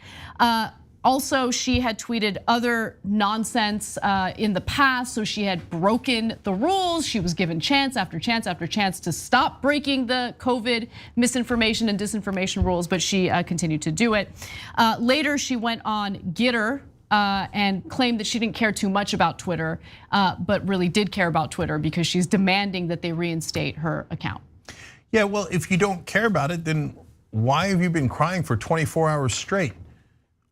Also, she had tweeted other nonsense in the past, so she had broken the rules. She was given chance after chance after chance to stop breaking the COVID misinformation and disinformation rules, but she continued to do it. Later, she went on Gitter and claimed that she didn't care too much about Twitter, but really did care about Twitter because she's demanding that they reinstate her account. Yeah, well, if you don't care about it, then why have you been crying for 24 hours straight?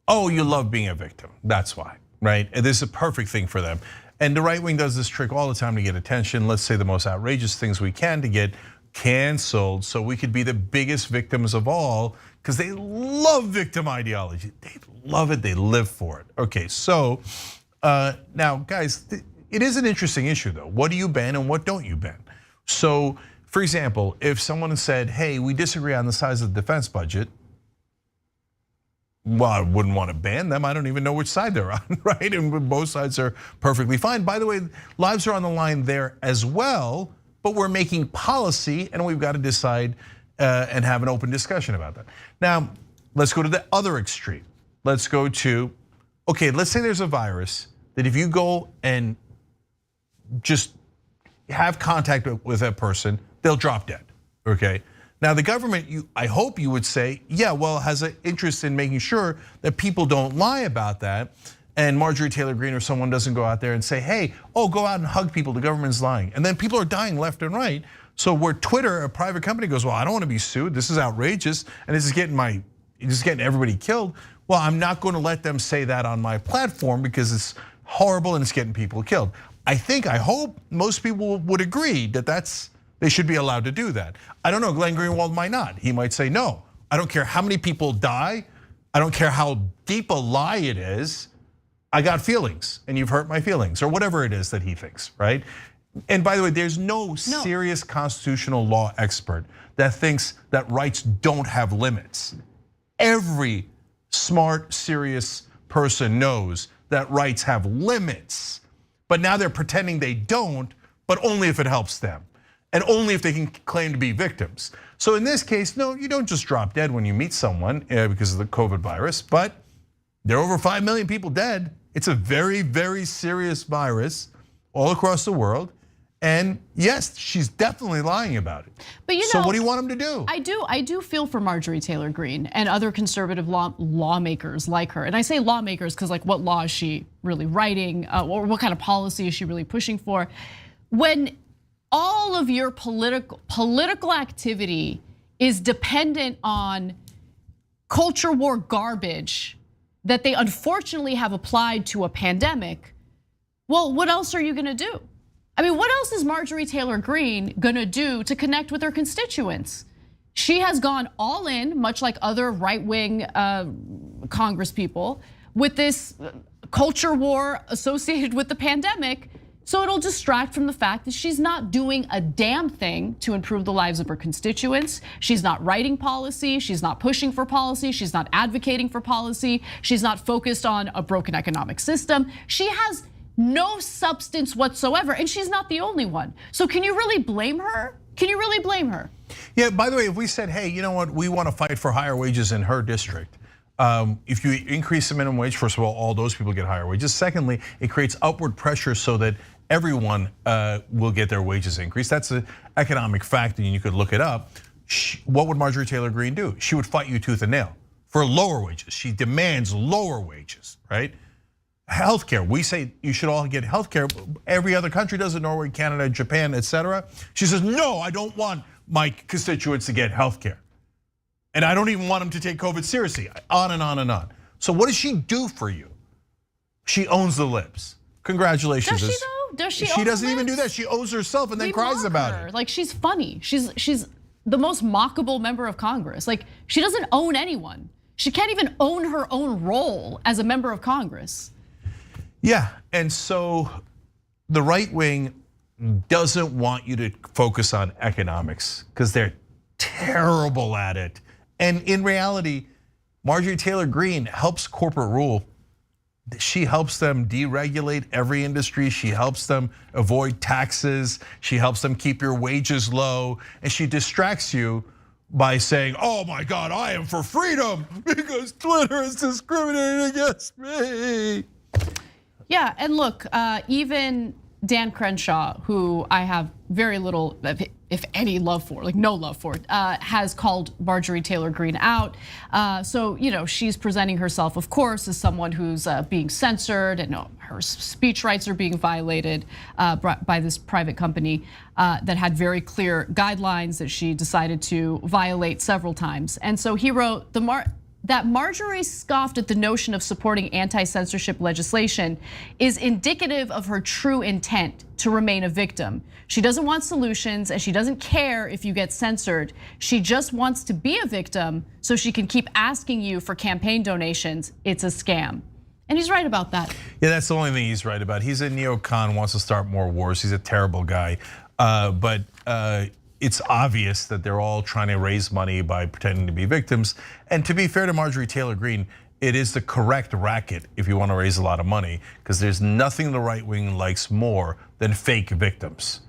Oh, you love being a victim, that's why, right? And this is a perfect thing for them. And the right wing does this trick all the time to get attention. Let's say the most outrageous things we can to get canceled so we could be the biggest victims of all, because they love victim ideology. They love it, they live for it. Okay, so now guys, it is an interesting issue though. What do you ban and what don't you ban? So For example, if someone said, hey, we disagree on the size of the defense budget, well, I wouldn't want to ban them. I don't even know which side they're on, right? And both sides are perfectly fine. By the way, lives are on the line there as well, but we're making policy and we've got to decide and have an open discussion about that. Now, let's go to the other extreme. Let's go to, okay, let's say there's a virus that if you go and just have contact with a person, they'll drop dead, okay? Now the government, I hope you would say, yeah, well, has an interest in making sure that people don't lie about that, and Marjorie Taylor Greene or someone doesn't go out there and say, hey, go out and hug people, the government's lying. And then people are dying left and right. So where Twitter, a private company, goes, well, I don't want to be sued, this is outrageous, and this is getting everybody killed. Well, I'm not going to let them say that on my platform because it's horrible and it's getting people killed. I hope most people would agree that they should be allowed to do that. I don't know, Glenn Greenwald might not. He might say, no, I don't care how many people die. I don't care how deep a lie it is. I got feelings and you've hurt my feelings, or whatever it is that he thinks, right? And by the way, there's no serious constitutional law expert that thinks that rights don't have limits. Every smart, serious person knows that rights have limits, but now they're pretending they don't, but only if it helps them. And only if they can claim to be victims. So in this case, no, you don't just drop dead when you meet someone because of the COVID virus, but there are over 5 million people dead. It's a very, very serious virus all across the world. And yes, she's definitely lying about it. But so what do you want them to do? I do feel for Marjorie Taylor Greene and other conservative lawmakers like her. And I say lawmakers because like what law is she really writing, or what kind of policy is she really pushing for? When all of your political activity is dependent on culture war garbage that they unfortunately have applied to a pandemic, well, what else are you gonna do? I mean, what else is Marjorie Taylor Greene gonna do to connect with her constituents? She has gone all in, much like other right-wing Congress people, with this culture war associated with the pandemic. So it'll distract from the fact that she's not doing a damn thing to improve the lives of her constituents. She's not writing policy, she's not pushing for policy, she's not advocating for policy, she's not focused on a broken economic system. She has no substance whatsoever, and she's not the only one. So can you really blame her? Can you really blame her? Yeah, by the way, if we said, hey, you know what, we want to fight for higher wages in her district. If you increase the minimum wage, first of all those people get higher wages. Secondly, it creates upward pressure so that everyone will get their wages increased. That's an economic fact, and you could look it up. What would Marjorie Taylor Greene do? She would fight you tooth and nail for lower wages. She demands lower wages, right? Healthcare, we say you should all get healthcare. Every other country does it, Norway, Canada, Japan, etc. She says, no, I don't want my constituents to get healthcare. And I don't even want them to take COVID seriously, on and on and on. So what does she do for you? She owns the libs. Congratulations. Does she though? Does she? She doesn't even do that. She owns herself and then cries about it. Like she's funny. She's the most mockable member of Congress. Like she doesn't own anyone. She can't even own her own role as a member of Congress. Yeah, and so the right wing doesn't want you to focus on economics because they're terrible at it. And in reality, Marjorie Taylor Greene helps corporate rule. She helps them deregulate every industry. She helps them avoid taxes. She helps them keep your wages low. And she distracts you by saying, oh my God, I am for freedom because Twitter is discriminating against me. Yeah, and look, even Dan Crenshaw, who I have very little, if any, love for, like no love for, has called Marjorie Taylor Greene out. So she's presenting herself, of course, as someone who's being censored, and her speech rights are being violated by this private company that had very clear guidelines that she decided to violate several times. And so he wrote that Marjorie scoffed at the notion of supporting anti-censorship legislation is indicative of her true intent to remain a victim. She doesn't want solutions and she doesn't care if you get censored. She just wants to be a victim so she can keep asking you for campaign donations. It's a scam. And he's right about that. Yeah, that's the only thing he's right about. He's a neocon, wants to start more wars. He's a terrible guy. But it's obvious that they're all trying to raise money by pretending to be victims. And to be fair to Marjorie Taylor Greene, it is the correct racket if you want to raise a lot of money, because there's nothing the right wing likes more than fake victims.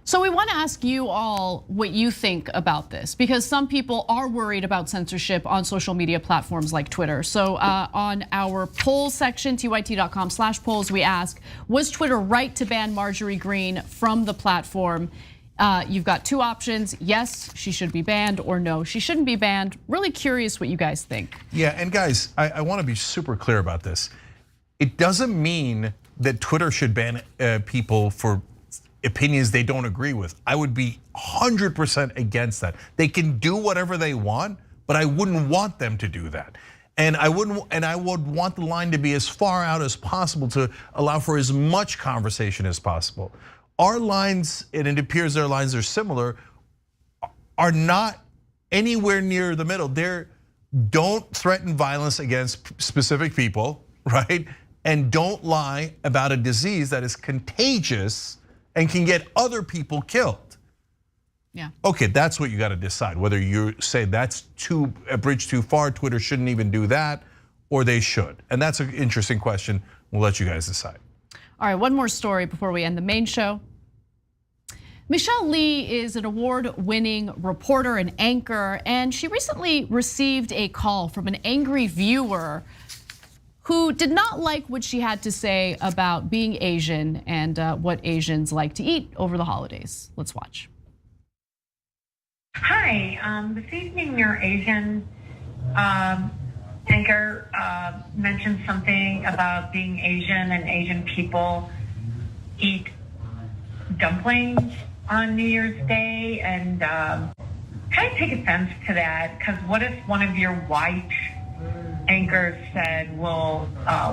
So we want to ask you all what you think about this, because some people are worried about censorship on social media platforms like Twitter. So on our poll section, tyt.com/polls, we ask, was Twitter right to ban Marjorie Greene from the platform? You've got two options: yes, she should be banned, or no, she shouldn't be banned. Really curious what you guys think. Yeah, and guys, I want to be super clear about this. It doesn't mean that Twitter should ban people for opinions they don't agree with. I would be 100% against that. They can do whatever they want, but I wouldn't want them to do that. And I would want the line to be as far out as possible to allow for as much conversation as possible. Our lines, and it appears their lines are similar, are not anywhere near the middle. They're don't threaten violence against specific people, right? And don't lie about a disease that is contagious and can get other people killed. Yeah. Okay, that's what you got to decide. Whether you say that's a bridge too far, Twitter shouldn't even do that, or they should. And that's an interesting question. We'll let you guys decide. All right, one more story before we end the main show. Michelle Lee is an award-winning reporter and anchor, and she recently received a call from an angry viewer who did not like what she had to say about being Asian and what Asians like to eat over the holidays. Let's watch. Hi, this evening your Asian anchor mentioned something about being Asian and Asian people eat dumplings on New Year's Day, and kind of take offense to that, because what if one of your white anchors said, well,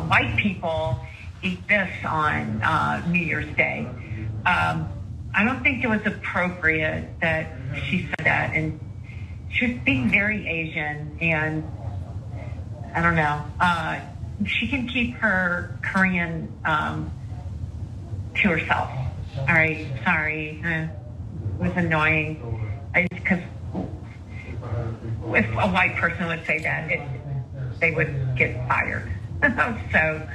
white people eat this on New Year's Day? I don't think it was appropriate that she said that, and she was being very Asian, and I don't know. She can keep her Korean to herself. All right, sorry, it was annoying. Because if a white person would say that, they would get fired. So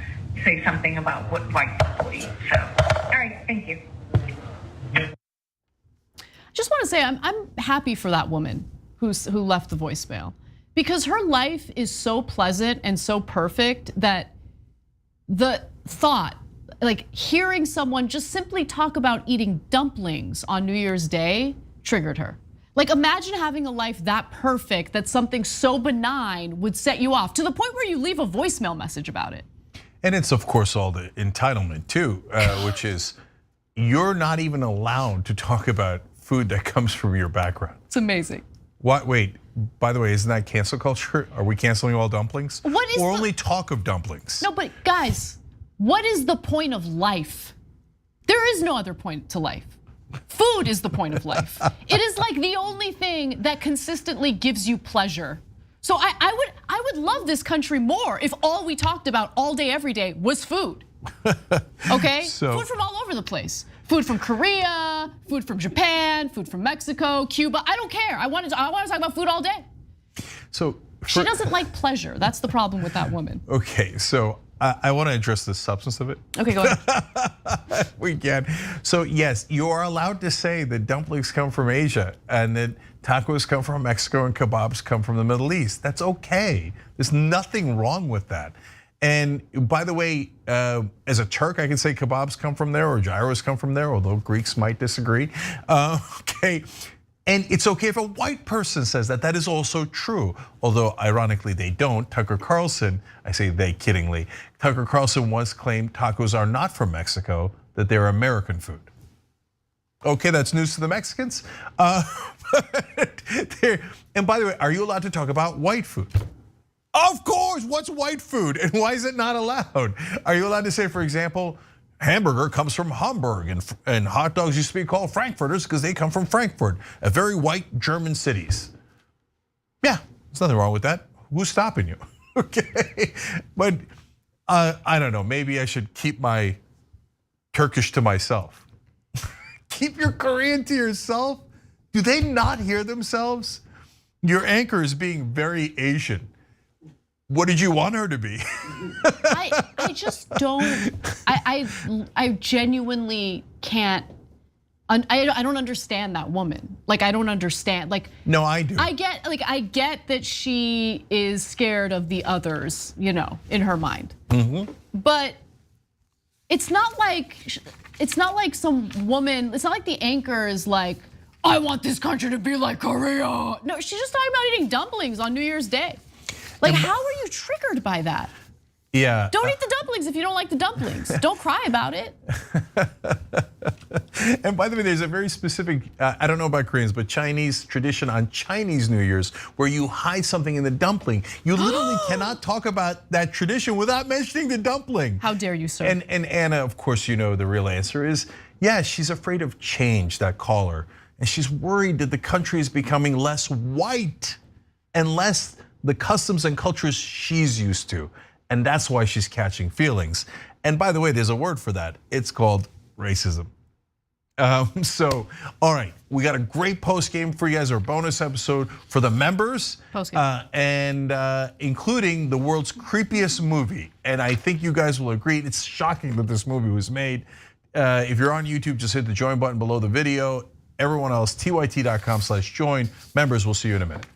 say something about what white people eat. So, all right, thank you. Just want to say I'm happy for that woman who left the voicemail, because her life is so pleasant and so perfect that the thought, like hearing someone just simply talk about eating dumplings on New Year's Day, triggered her. Like, imagine having a life that perfect that something so benign would set you off to the point where you leave a voicemail message about it. And it's of course all the entitlement too, which is you're not even allowed to talk about food that comes from your background. It's amazing. What? Wait, by the way, isn't that cancel culture? Are we canceling all dumplings? What is or only talk of dumplings? No, but guys, what is the point of life? There is no other point to life. Food is the point of life. It is like the only thing that consistently gives you pleasure. So I would love this country more if all we talked about all day, every day was food. Okay, food from all over the place. Food from Korea, food from Japan, food from Mexico, Cuba. I don't care. I want to talk about food all day. So she doesn't like pleasure. That's the problem with that woman. Okay, so I want to address the substance of it. Okay, go ahead. We can. So yes, you are allowed to say that dumplings come from Asia and that tacos come from Mexico and kebabs come from the Middle East. That's okay. There's nothing wrong with that. And by the way, as a Turk, I can say kebabs come from there or gyros come from there, although Greeks might disagree. Okay. And it's okay if a white person says that. That is also true. Although ironically they don't. Tucker Carlson, I say they kiddingly, Tucker Carlson once claimed tacos are not from Mexico, that they're American food. Okay, that's news to the Mexicans. And by the way, are you allowed to talk about white food? Of course, what's white food and why is it not allowed? Are you allowed to say, for example, hamburger comes from Hamburg and hot dogs used to be called Frankfurters because they come from Frankfurt, a very white German cities. Yeah, there's nothing wrong with that. Who's stopping you? Okay, but I don't know, maybe I should keep my Turkish to myself. Keep your Korean to yourself? do they not hear themselves? Your anchor is being very Asian. What did you want her to be? I just don't. I genuinely can't. I don't understand that woman. Like, I don't understand. Like, no, I do. I get that she is scared of the others, you know, in her mind. But it's not like some woman. It's not like the anchor is like, I want this country to be like Korea. No, she's just talking about eating dumplings on New Year's Day. Like, how are you triggered by that? Yeah. Don't eat the dumplings if you don't like the dumplings. Don't cry about it. And by the way, there's a very specific, I don't know about Koreans, but Chinese tradition on Chinese New Year's where you hide something in the dumpling. You literally cannot talk about that tradition without mentioning the dumpling. How dare you, sir? And Anna, of course, you know the real answer is, yeah, she's afraid of change, that caller. And she's worried that the country is becoming less white and less the customs and cultures she's used to. And that's why she's catching feelings. And by the way, there's a word for that. It's called racism. So, all right, we got a great post game for you guys, our bonus episode for the members, and including the world's creepiest movie. And I think you guys will agree, it's shocking that this movie was made. If you're on YouTube, just hit the join button below the video. Everyone else, tyt.com/join. Members, we'll see you in a minute.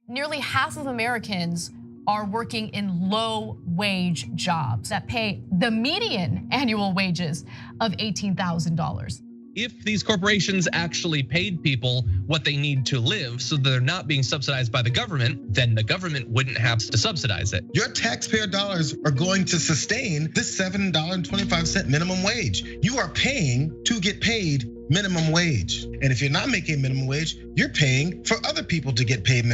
Nearly half of Americans are working in low-wage jobs that pay the median annual wages of $18,000. If these corporations actually paid people what they need to live so they're not being subsidized by the government, then the government wouldn't have to subsidize it. Your taxpayer dollars are going to sustain this $7.25 minimum wage. You are paying to get paid minimum wage. And if you're not making minimum wage, you're paying for other people to get paid minimum